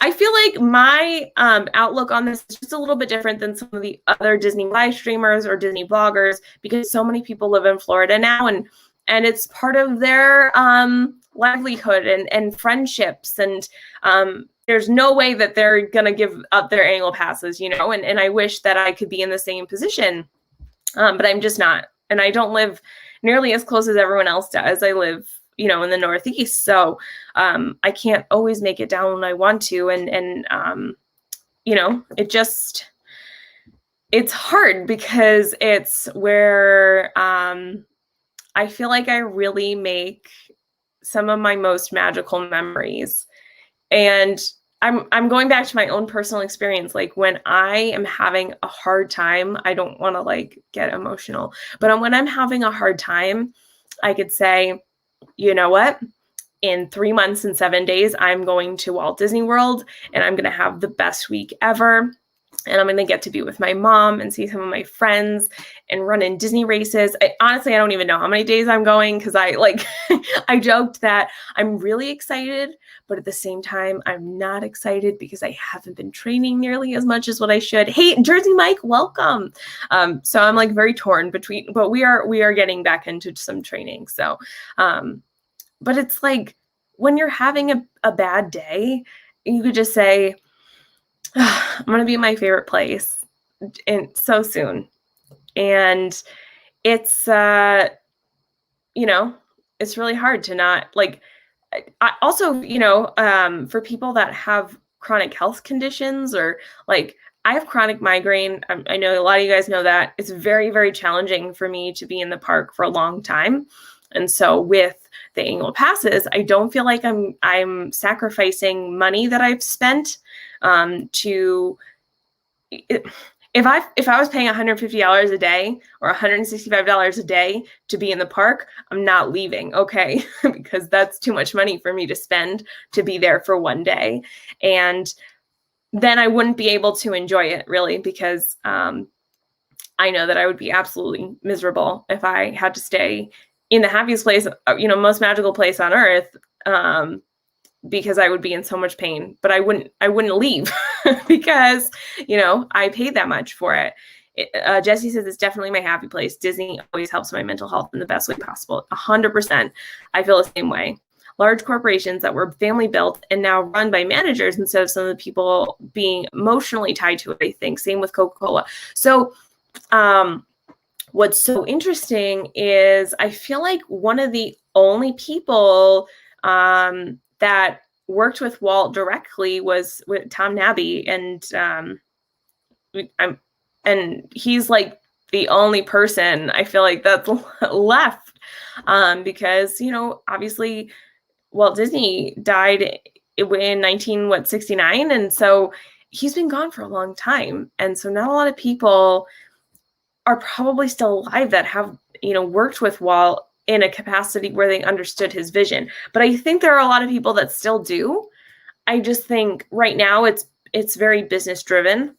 I feel like my outlook on this is just a little bit different than some of the other Disney live streamers or Disney bloggers, because so many people live in Florida now, and it's part of their livelihood and friendships. And there's no way that they're going to give up their annual passes, you know, and I wish that I could be in the same position, but I'm just not. And I don't live nearly as close as everyone else does. I live, you know, in the Northeast. So I can't always make it down when I want to. And you know, it's hard because it's where I feel like I really make some of my most magical memories. And I'm going back to my own personal experience. Like when I am having a hard time, I don't want to like get emotional, but when I'm having a hard time, I could say, you know what? In 3 months and 7 days, I'm going to Walt Disney World and I'm going to have the best week ever. And I'm going to get to be with my mom and see some of my friends and run in Disney races. Honestly, I don't even know how many days I'm going because I like, I joked that I'm really excited, but at the same time, I'm not excited because I haven't been training nearly as much as what I should. Hey, Jersey Mike, welcome. So I'm like very torn between, but we are getting back into some training. So, but it's like when you're having a bad day, you could just say, I'm going to be in my favorite place and so soon. And it's, you know, it's really hard to not like, I also, you know, for people that have chronic health conditions or like, I have chronic migraine. I know a lot of you guys know that it's very, very challenging for me to be in the park for a long time. And so with the annual passes, I don't feel like I'm sacrificing money that I've spent to, if I was paying $150 a day or $165 a day to be in the park, I'm not leaving, okay? Because that's too much money for me to spend to be there for one day. And then I wouldn't be able to enjoy it really because I know that I would be absolutely miserable if I had to stay in the happiest place, you know, most magical place on earth, because I would be in so much pain, but I wouldn't leave because, you know, I paid that much for it. Jesse says it's definitely my happy place. Disney always helps my mental health in the best way possible. 100%. I feel the same way. Large corporations that were family built and now run by managers instead of some of the people being emotionally tied to it, I think. Same with Coca-Cola. So, what's so interesting is I feel like one of the only people that worked with Walt directly was with Tom Nabby, and he's like the only person I feel like that's left, because, you know, obviously Walt Disney died in 1969, and so he's been gone for a long time, and so not a lot of people are probably still alive that have, you know, worked with Walt in a capacity where they understood his vision. But I think there are a lot of people that still do. I just think right now it's very business driven.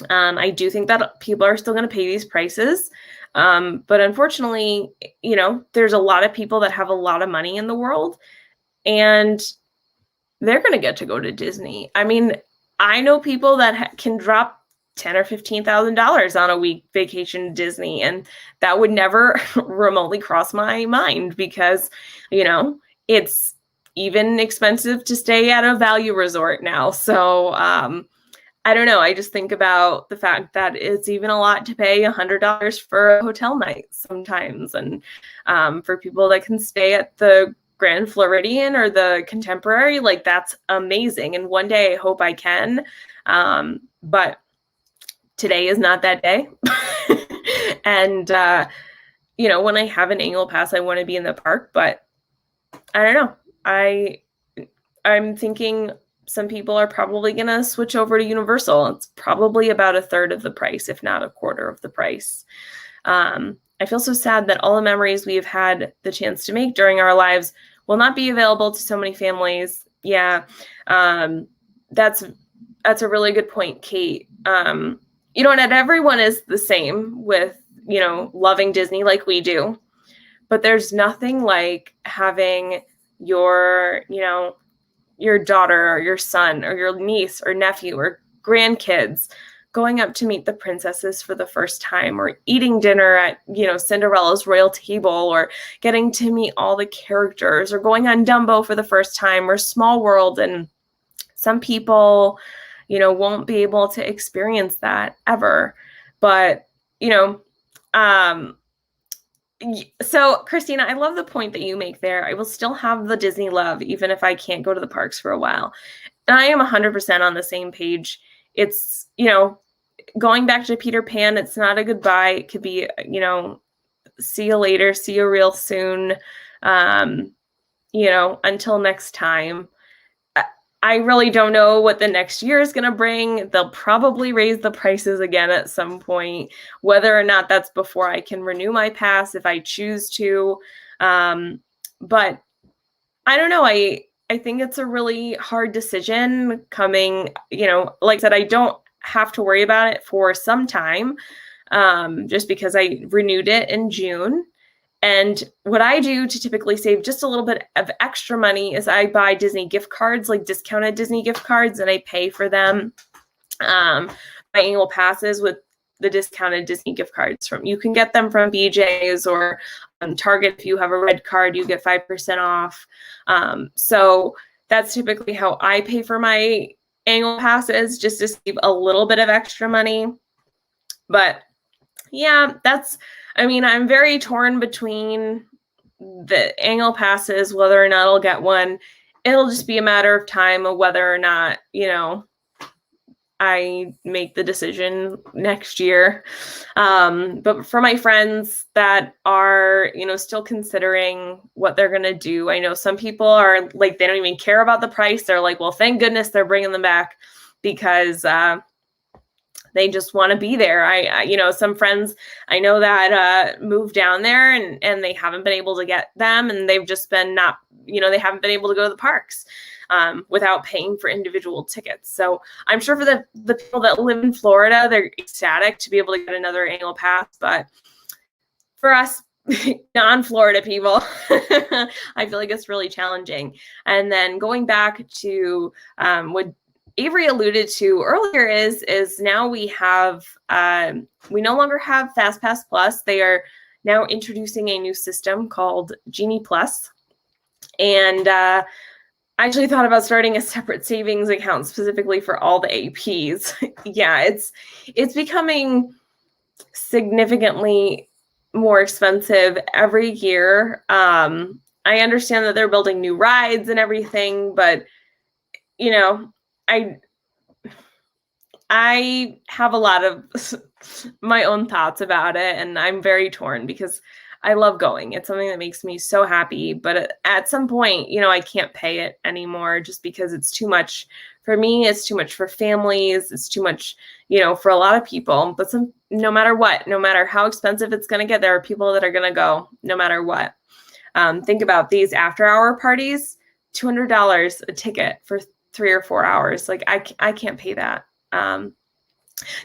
I do think that people are still going to pay these prices. But unfortunately, you know, there's a lot of people that have a lot of money in the world and they're going to get to go to Disney. I mean, I know people that can drop $10,000 or $15,000 on a week vacation to Disney, and that would never remotely cross my mind because, you know, it's even expensive to stay at a value resort now. So I don't know. I just think about the fact that it's even a lot to pay $100 for a hotel night sometimes, and for people that can stay at the Grand Floridian or the Contemporary, like that's amazing. And one day I hope I can, but today is not that day. And, you know, when I have an annual pass, I want to be in the park, but I don't know. I'm thinking some people are probably going to switch over to Universal. It's probably about a third of the price, if not a quarter of the price. I feel so sad that all the memories we have had the chance to make during our lives will not be available to so many families. Yeah. That's a really good point, Kate. You know, not everyone is the same with, you know, loving Disney like we do, but there's nothing like having your, you know, your daughter or your son or your niece or nephew or grandkids going up to meet the princesses for the first time, or eating dinner at, Cinderella's royal table, or getting to meet all the characters, or going on Dumbo for the first time, or Small World. And some people, won't be able to experience that ever. But, so Christina, I love the point that you make there. I will still have the Disney love, even if I can't go to the parks for a while. And I am 100% on the same page. It's, going back to Peter Pan, it's not a goodbye. It could be, see you later, see you real soon. Until next time. I really don't know what the next year is going to bring. They'll probably raise the prices again at some point, whether or not that's before I can renew my pass if I choose to. But I don't know. I think it's a really hard decision coming, like I said, I don't have to worry about it for some time, just because I renewed it in June. And what I do to typically save just a little bit of extra money is I buy Disney gift cards, like discounted Disney gift cards, and I pay for them. My annual passes with the discounted Disney gift cards you can get them from BJ's or Target. If you have a red card, you get 5% off. So that's typically how I pay for my annual passes, just to save a little bit of extra money. But yeah, I'm very torn between the annual passes, whether or not I'll get one. It'll just be a matter of time of whether or not, I make the decision next year. But for my friends that are, still considering what they're going to do, I know some people are like, they don't even care about the price. They're like, well, thank goodness they're bringing them back, because they just want to be there. I some friends I know that moved down there and they haven't been able to get them, and they've just been they haven't been able to go to the parks without paying for individual tickets. So I'm sure for the people that live in Florida, they're ecstatic to be able to get another annual pass. But for us non-Florida people, I feel like it's really challenging. And then going back to what Avery alluded to earlier is now we no longer have FastPass Plus. They are now introducing a new system called Genie Plus. And I actually thought about starting a separate savings account specifically for all the APs. Yeah, it's becoming significantly more expensive every year. I understand that they're building new rides and everything, but I have a lot of my own thoughts about it, and I'm very torn because I love going. It's something that makes me so happy, but at some point, I can't pay it anymore just because it's too much for me. It's too much for families. It's too much, for a lot of people. But no matter how expensive it's going to get, there are people that are going to go no matter what. Think about these after-hour parties, $200 a ticket for 3 or 4 hours. Like I can't pay that.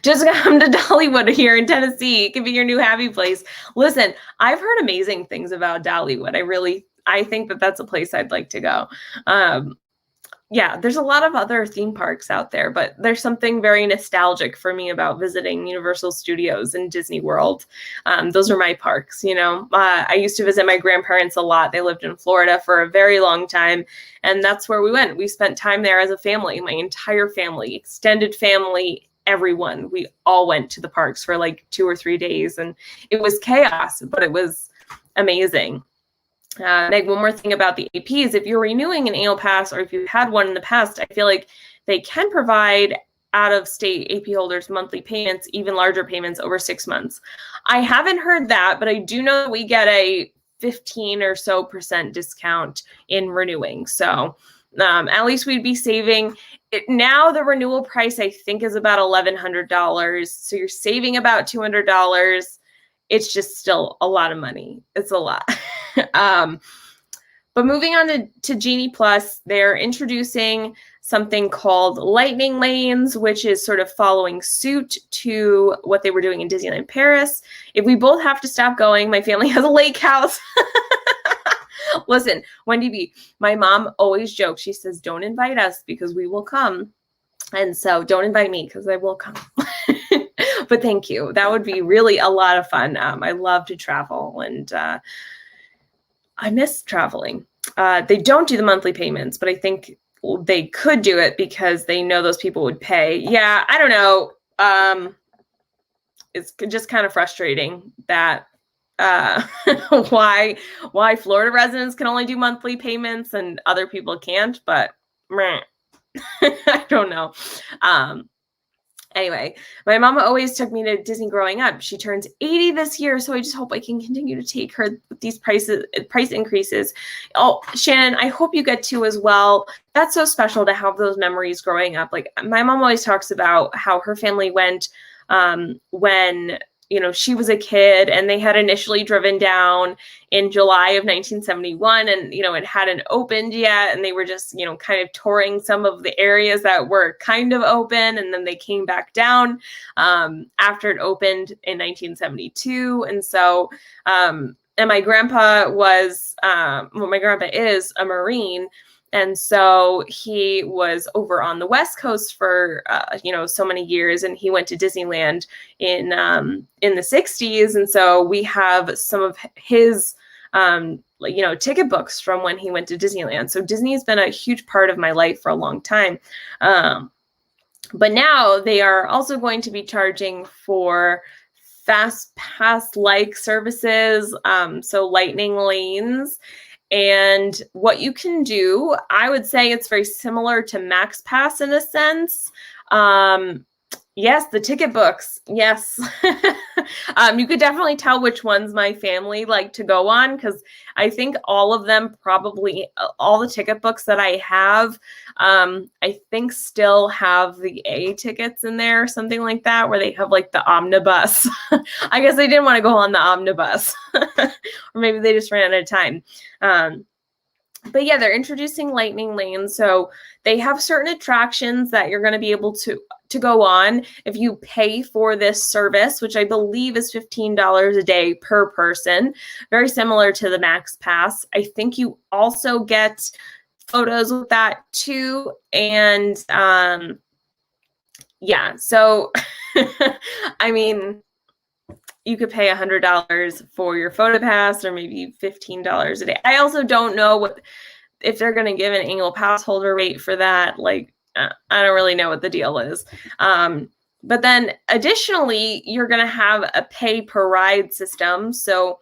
Just come to Dollywood here in Tennessee. It can be your new happy place. Listen, I've heard amazing things about Dollywood. I think that that's a place I'd like to go. Yeah, there's a lot of other theme parks out there, but there's something very nostalgic for me about visiting Universal Studios and Disney World. Those are my parks, I used to visit my grandparents a lot. They lived in Florida for a very long time, and that's where we went. We spent time there as a family, my entire family, extended family, everyone. We all went to the parks for like 2 or 3 days, and it was chaos, but it was amazing. Meg, one more thing about the APs. If you're renewing an annual pass, or if you've had one in the past, I feel like they can provide out-of-state AP holders monthly payments, even larger payments over 6 months. I haven't heard that, but I do know that we get a 15% or so discount in renewing. So at least we'd be saving it. Now the renewal price, I think, is about $1,100. So you're saving about $200. It's just still a lot of money. It's a lot. But moving on to Genie Plus, they're introducing something called Lightning Lanes, which is sort of following suit to what they were doing in Disneyland Paris. If we both have to stop going, my family has a lake house. Listen, Wendy B, my mom always jokes. She says, don't invite us because we will come. And so don't invite me because I will come. But thank you. That would be really a lot of fun. I love to travel, and I miss traveling. They don't do the monthly payments, but I think they could do it because they know those people would pay. Yeah, I don't know. It's just kind of frustrating that why Florida residents can only do monthly payments and other people can't, but meh. I don't know. Anyway, my mama always took me to Disney growing up. She turns 80 this year, so I just hope I can continue to take her with these price increases. Oh, Shannon, I hope you get to as well. That's so special to have those memories growing up. Like, my mom always talks about how her family went when, you know, she was a kid, and they had initially driven down in July of 1971, and, you know, it hadn't opened yet, and they were just, you know, kind of touring some of the areas that were kind of open, and then they came back down after it opened in 1972. And so, and my grandpa was, my grandpa is a Marine. And so he was over on the West Coast for, you know, so many years, and he went to Disneyland in the 60s. And so we have some of his, you know, ticket books from when he went to Disneyland. So Disney has been a huge part of my life for a long time. But now they are also going to be charging for fast pass-like services, so lightning lanes. And what you can do, I would say it's very similar to Max Pass in a sense. Yes, the ticket books. Yes. You could definitely tell which ones my family like to go on, because I think all of them, probably all the ticket books that I have, I think still have the A tickets in there, something like that, where they have like the omnibus. I guess they didn't want to go on the omnibus, or maybe they just ran out of time. But yeah, they're introducing lightning lanes. So they have certain attractions that you're going to be able to go on if you pay for this service, which I believe is $15 a day per person. Very similar to the Max Pass. I think you also get photos with that too. And yeah, so I mean, you could pay $100 for your photo pass, or maybe $15 a day. I also don't know if they're going to give an annual pass holder rate for that. Like, I don't really know what the deal is. But then additionally, you're going to have a pay per ride system. So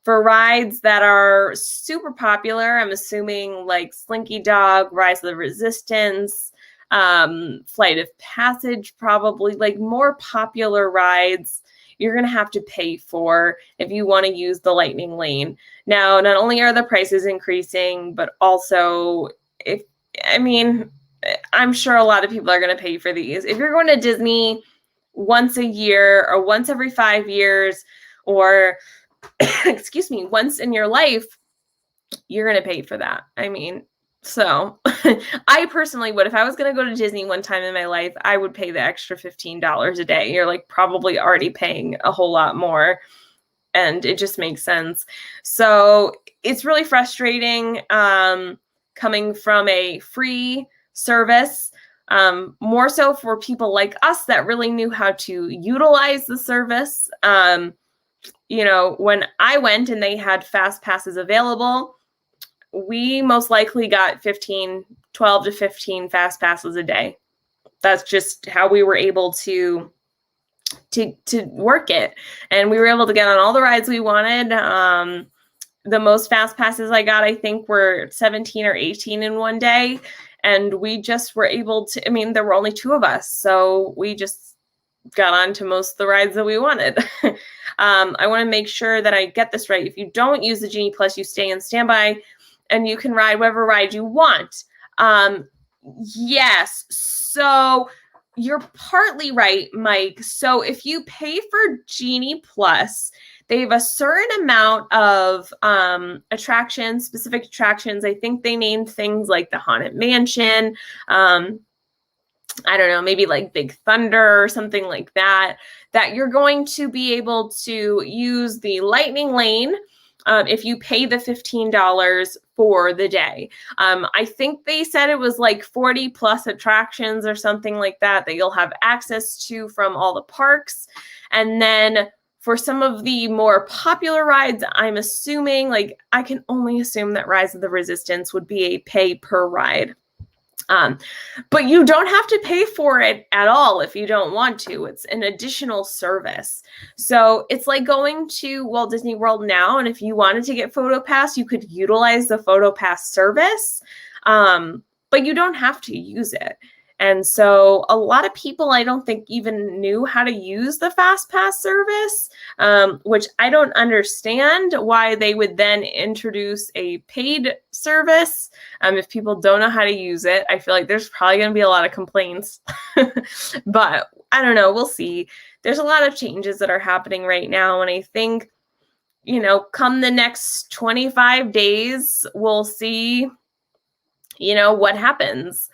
for rides that are super popular, I'm assuming like Slinky Dog, Rise of the Resistance, Flight of Passage, probably like more popular rides, you're going to have to pay for if you want to use the lightning lane. Now, not only are the prices increasing, but also I'm sure a lot of people are going to pay for these. If you're going to Disney once a year or once every 5 years, or excuse me, once in your life, you're going to pay for that. I mean, so I personally would, if I was going to go to Disney one time in my life, I would pay the extra $15 a day. You're like probably already paying a whole lot more, and it just makes sense. So it's really frustrating coming from a free service, more so for people like us that really knew how to utilize the service. You know, when I went and they had fast passes available, we most likely got 12 to 15 fast passes a day. That's just how we were able to work it. And we were able to get on all the rides we wanted. The most fast passes I got, I think, were 17 or 18 in one day. And we just were able to, I mean, there were only 2 of us. So we just got on to most of the rides that we wanted. I want to make sure that I get this right. If you don't use the Genie Plus, you stay in standby, and you can ride whatever ride you want. Yes. So you're partly right, Mike. So if you pay for Genie Plus, they have a certain amount of attractions, specific attractions. I think they named things like the Haunted Mansion. I don't know, maybe like Big Thunder or something like that, that you're going to be able to use the lightning lane if you pay the $15 for the day. I think they said it was like 40 plus attractions or something like that you'll have access to from all the parks. And then for some of the more popular rides, I'm assuming, like, I can only assume that Rise of the Resistance would be a pay per ride. But you don't have to pay for it at all if you don't want to. It's an additional service. So it's like going to Walt Disney World now, and if you wanted to get PhotoPass, you could utilize the PhotoPass service, but you don't have to use it. And so a lot of people, I don't think, even knew how to use the FastPass service, which I don't understand why they would then introduce a paid service. If people don't know how to use it, I feel like there's probably going to be a lot of complaints. But I don't know. We'll see. There's a lot of changes that are happening right now. And I think, you know, come the next 25 days, we'll see, you know, what happens.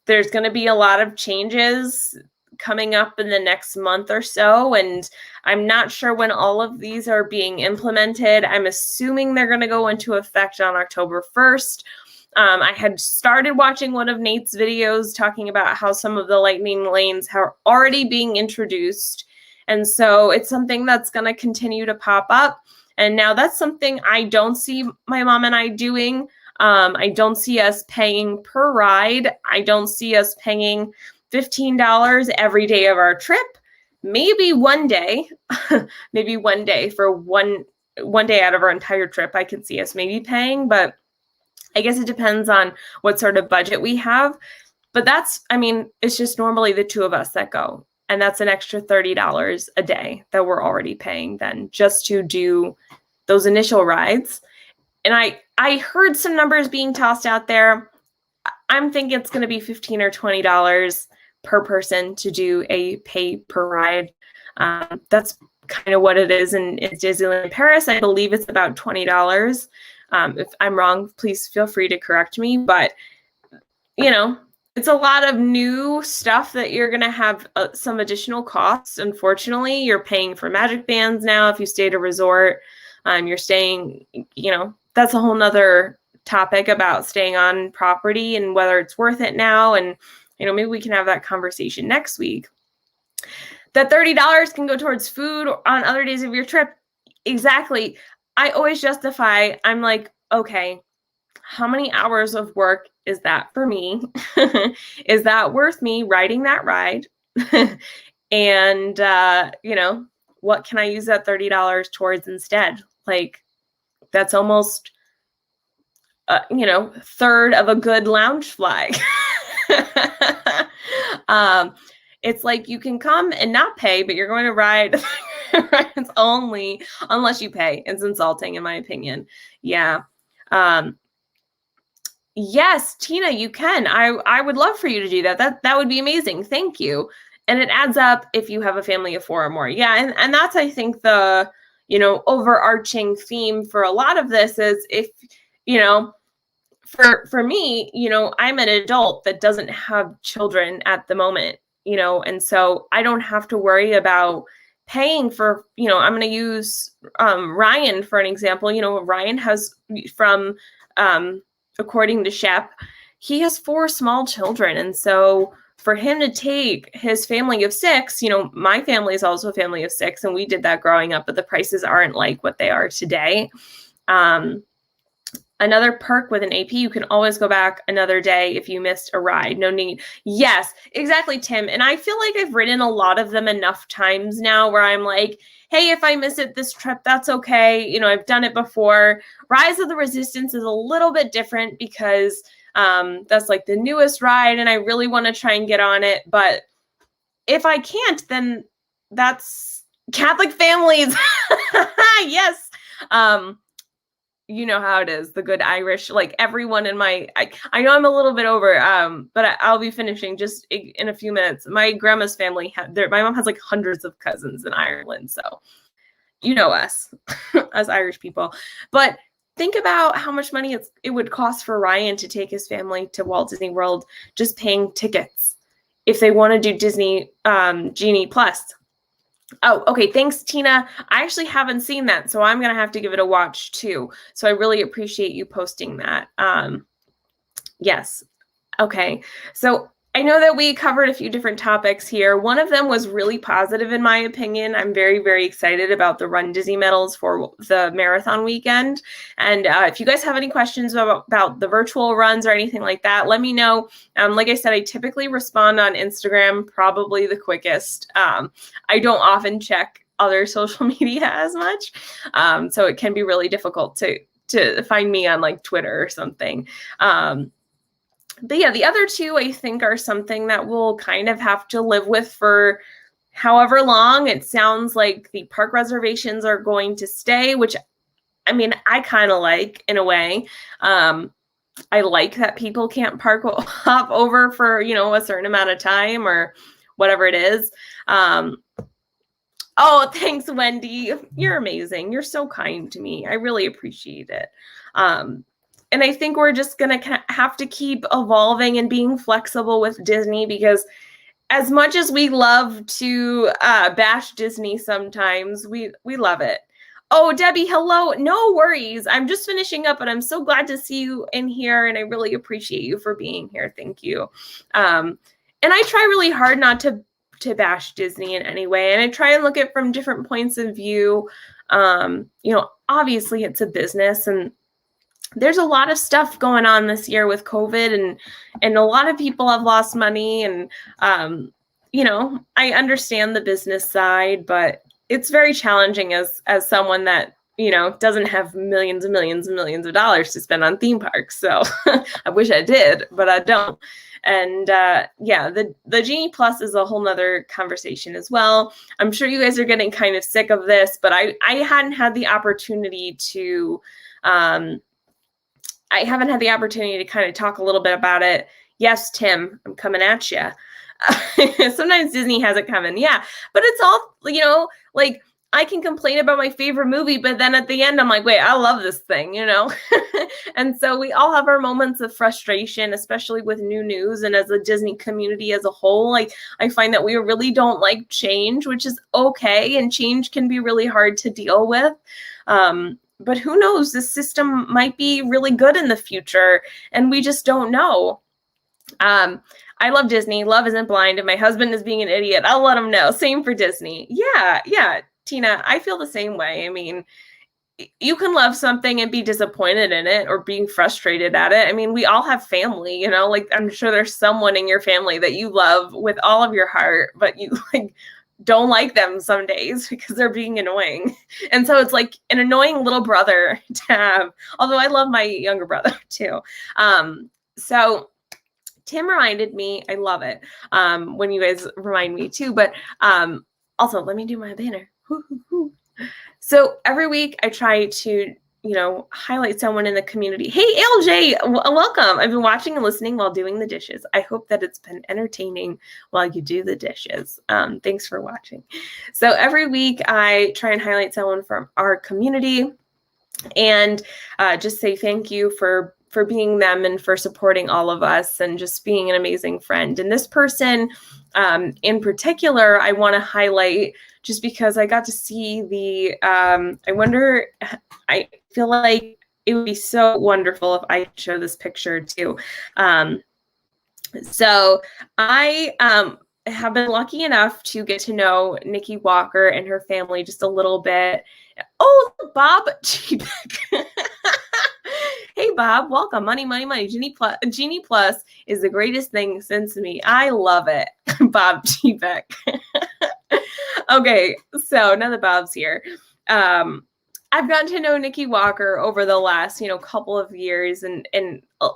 There's going to be a lot of changes coming up in the next month or so, and I'm not sure when all of these are being implemented. I'm assuming they're going to go into effect on October 1st. I had started watching one of Nate's videos talking about how some of the lightning lanes are already being introduced, and so it's something that's going to continue to pop up. And now that's something I don't see my mom and I doing. I don't see us paying per ride. I don't see us paying $15 every day of our trip. Maybe one day, maybe one day for one day out of our entire trip, I can see us maybe paying, but I guess it depends on what sort of budget we have. But that's, I mean, it's just normally the two of us that go. And that's an extra $30 a day that we're already paying then just to do those initial rides. And I heard some numbers being tossed out there. I'm thinking it's going to be $15 or $20 per person to do a pay per ride. That's kind of what it is in Disneyland Paris. I believe it's about $20. If I'm wrong, please feel free to correct me. But, you know, it's a lot of new stuff that you're going to have some additional costs. Unfortunately, you're paying for magic bands now if you stay at a resort. You're staying, you know, that's a whole nother topic about staying on property and whether it's worth it now. And, you know, maybe we can have that conversation next week. That $30 can go towards food on other days of your trip. Exactly. I always justify, I'm like, okay, how many hours of work is that for me? Is that worth me riding that ride? And, you know, what can I use that $30 towards instead? Like, that's almost, you know, third of a good lounge fly. It's like you can come and not pay, but you're going to ride rides only unless you pay. It's insulting, in my opinion. Yeah. Yes, Tina, you can. I would love for you to do that. That would be amazing. Thank you. And it adds up if you have a family of 4 or more. Yeah, and that's, I think, the, you know, overarching theme for a lot of this is if, you know, for me, you know, I'm an adult that doesn't have children at the moment, you know, and so I don't have to worry about paying for, you know, I'm going to use Ryan for an example. You know, Ryan has according to Shep, he has 4 small children. And so for him to take his family of 6, you know, my family is also a family of 6, and we did that growing up, but the prices aren't like what they are today. Another perk with an AP, you can always go back another day if you missed a ride. No need. Yes, exactly, Tim. And I feel like I've ridden a lot of them enough times now where I'm like, hey, if I miss it this trip, that's okay. You know, I've done it before. Rise of the Resistance is a little bit different because that's like the newest ride and I really want to try and get on it. But if I can't, then that's Catholic families. Yes. You know how it is, the good Irish, like everyone in my, I know I'm a little bit over, but I'll be finishing just in a few minutes. My grandma's family, my mom has like hundreds of cousins in Ireland. So, you know us, as Irish people. But think about how much money it would cost for Ryan to take his family to Walt Disney World, just paying tickets if they want to do Disney Genie Plus. Oh, okay. Thanks, Tina. I actually haven't seen that, so I'm going to have to give it a watch too. So I really appreciate you posting that. Yes. Okay. So I know that we covered a few different topics here. One of them was really positive, in my opinion. I'm very, very excited about the Run Disney medals for the marathon weekend. And if you guys have any questions about the virtual runs or anything like that, let me know. Like I said, I typically respond on Instagram, probably the quickest. I don't often check other social media as much. So it can be really difficult to find me on like Twitter or something. But yeah, the other two I think are something that we'll kind of have to live with for however long. It sounds like the park reservations are going to stay, which I mean, I kind of like in a way. I like that people can't hop over for, a certain amount of time or whatever it is. Oh, thanks, Wendy. You're amazing. You're so kind to me. I really appreciate it. And I think we're just going to have to keep evolving and being flexible with Disney, because as much as we love to bash Disney sometimes, we love it. Oh, Debbie, hello. No worries. I'm just finishing up, and I'm so glad to see you in here, and I really appreciate you for being here. Thank you. And I try really hard not to bash Disney in any way, and I try and look at it from different points of view. Obviously it's a business, and there's a lot of stuff going on this year with COVID, and a lot of people have lost money, and I understand the business side, but it's very challenging as someone that doesn't have millions and millions and millions of dollars to spend on theme parks. So I wish I did, but I don't. And yeah, the Genie Plus is a whole nother conversation as well. I'm sure you guys are getting kind of sick of this, but I hadn't had the opportunity to I haven't had the opportunity to kind of talk a little bit about it. Yes, Tim, I'm coming at you. Sometimes Disney has it coming. Yeah, but it's all, like I can complain about my favorite movie, but then at the end I'm like, wait, I love this thing, And so we all have our moments of frustration, especially with new news. And as a Disney community as a whole, like I find that we really don't like change, which is okay. And change can be really hard to deal with. But who knows, this system might be really good in the future, and we just don't know. I love Disney. Love isn't blind. If my husband is being an idiot, I'll let him know. Same for Disney. Yeah, Tina, I feel the same way. I mean, you can love something and be disappointed in it or being frustrated at it. I mean, we all have family, like I'm sure there's someone in your family that you love with all of your heart, but you don't like them some days because they're being annoying. And so it's like an annoying little brother to have, although I love my younger brother too. So Tim reminded me, I love it when you guys remind me too, but also let me do my banner. So every week I try to highlight someone in the community. Hey, LJ, welcome. I've been watching and listening while doing the dishes. I hope that it's been entertaining while you do the dishes. Thanks for watching. So every week I try and highlight someone from our community and just say thank you for being them and for supporting all of us and just being an amazing friend. And this person in particular, I want to highlight just because I got to see I feel like it would be so wonderful if I could show this picture too. So I have been lucky enough to get to know Nikki Walker and her family just a little bit. Oh, Bob Cheebeck. Hey, Bob, welcome. Money, money, money. Genie Plus is the greatest thing since me. I love it. Bob Cheebeck. Okay, so now that Bob's here. I've gotten to know Nikki Walker over the last, couple of years and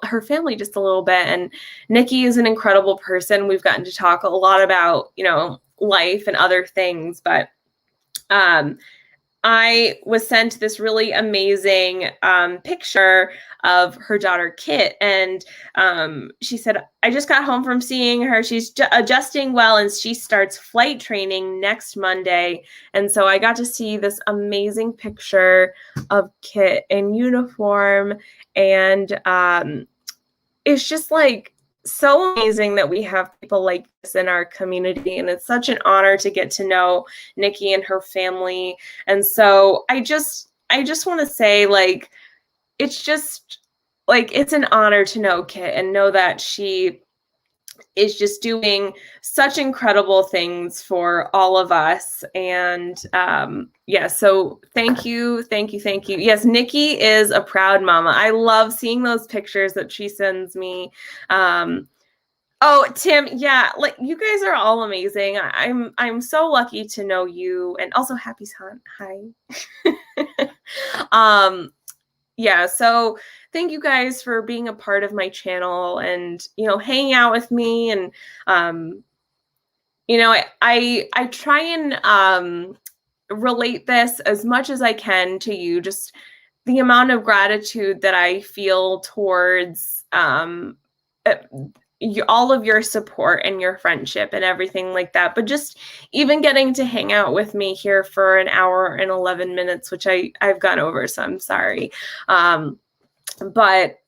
her family just a little bit. And Nikki is an incredible person. We've gotten to talk a lot about, life and other things, but I was sent this really amazing picture of her daughter, Kit. And she said, I just got home from seeing her. She's adjusting well, and she starts flight training next Monday. And so I got to see this amazing picture of Kit in uniform. And it's just like, so amazing that we have people like this in our community, and it's such an honor to get to know Nikki and her family. And so I just want to say, like, it's just like, it's an honor to know Kit and know that she is just doing such incredible things for all of us. And yeah, so thank you. Yes, Nikki is a proud mama. I love seeing those pictures that she sends me. Oh, Tim, yeah, like, you guys are all amazing. I'm so lucky to know you, and also happy Hunt. Hi. Yeah, so thank you guys for being a part of my channel and, hanging out with me. And, I try and relate this as much as I can to you, just the amount of gratitude that I feel towards all of your support and your friendship and everything like that. But just even getting to hang out with me here for an hour and 11 minutes, which I've gone over, so I'm sorry. But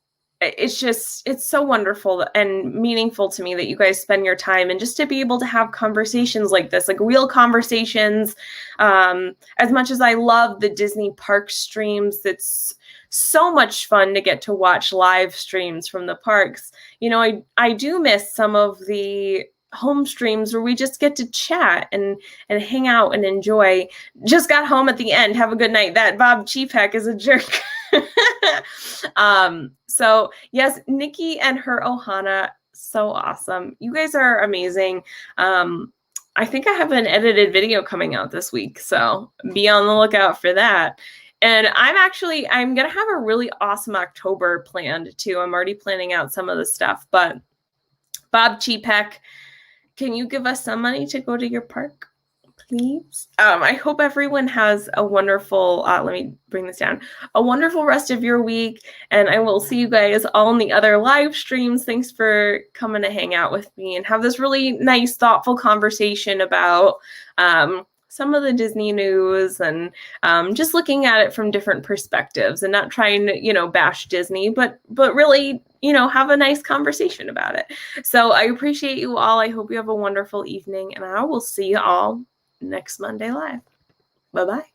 it's so wonderful and meaningful to me that you guys spend your time, and just to be able to have conversations like this, like real conversations. As much as I love the Disney park streams, it's so much fun to get to watch live streams from the parks. I do miss some of the home streams where we just get to chat and hang out and enjoy. Just got home at the end. Have a good night. That Bob Chepek is a jerk. So yes, Nikki and her Ohana, so awesome. You guys are amazing. I think I have an edited video coming out this week, so be on the lookout for that. And I'm going to have a really awesome October planned too. I'm already planning out some of the stuff, but Bob Chepek, can you give us some money to go to your park, please? I hope everyone has a wonderful, let me bring this down, a wonderful rest of your week. And I will see you guys all in the other live streams. Thanks for coming to hang out with me and have this really nice, thoughtful conversation about some of the Disney news, and just looking at it from different perspectives, and not trying to, bash Disney, but really, have a nice conversation about it. So I appreciate you all. I hope you have a wonderful evening, and I will see you all next Monday live. Bye-bye.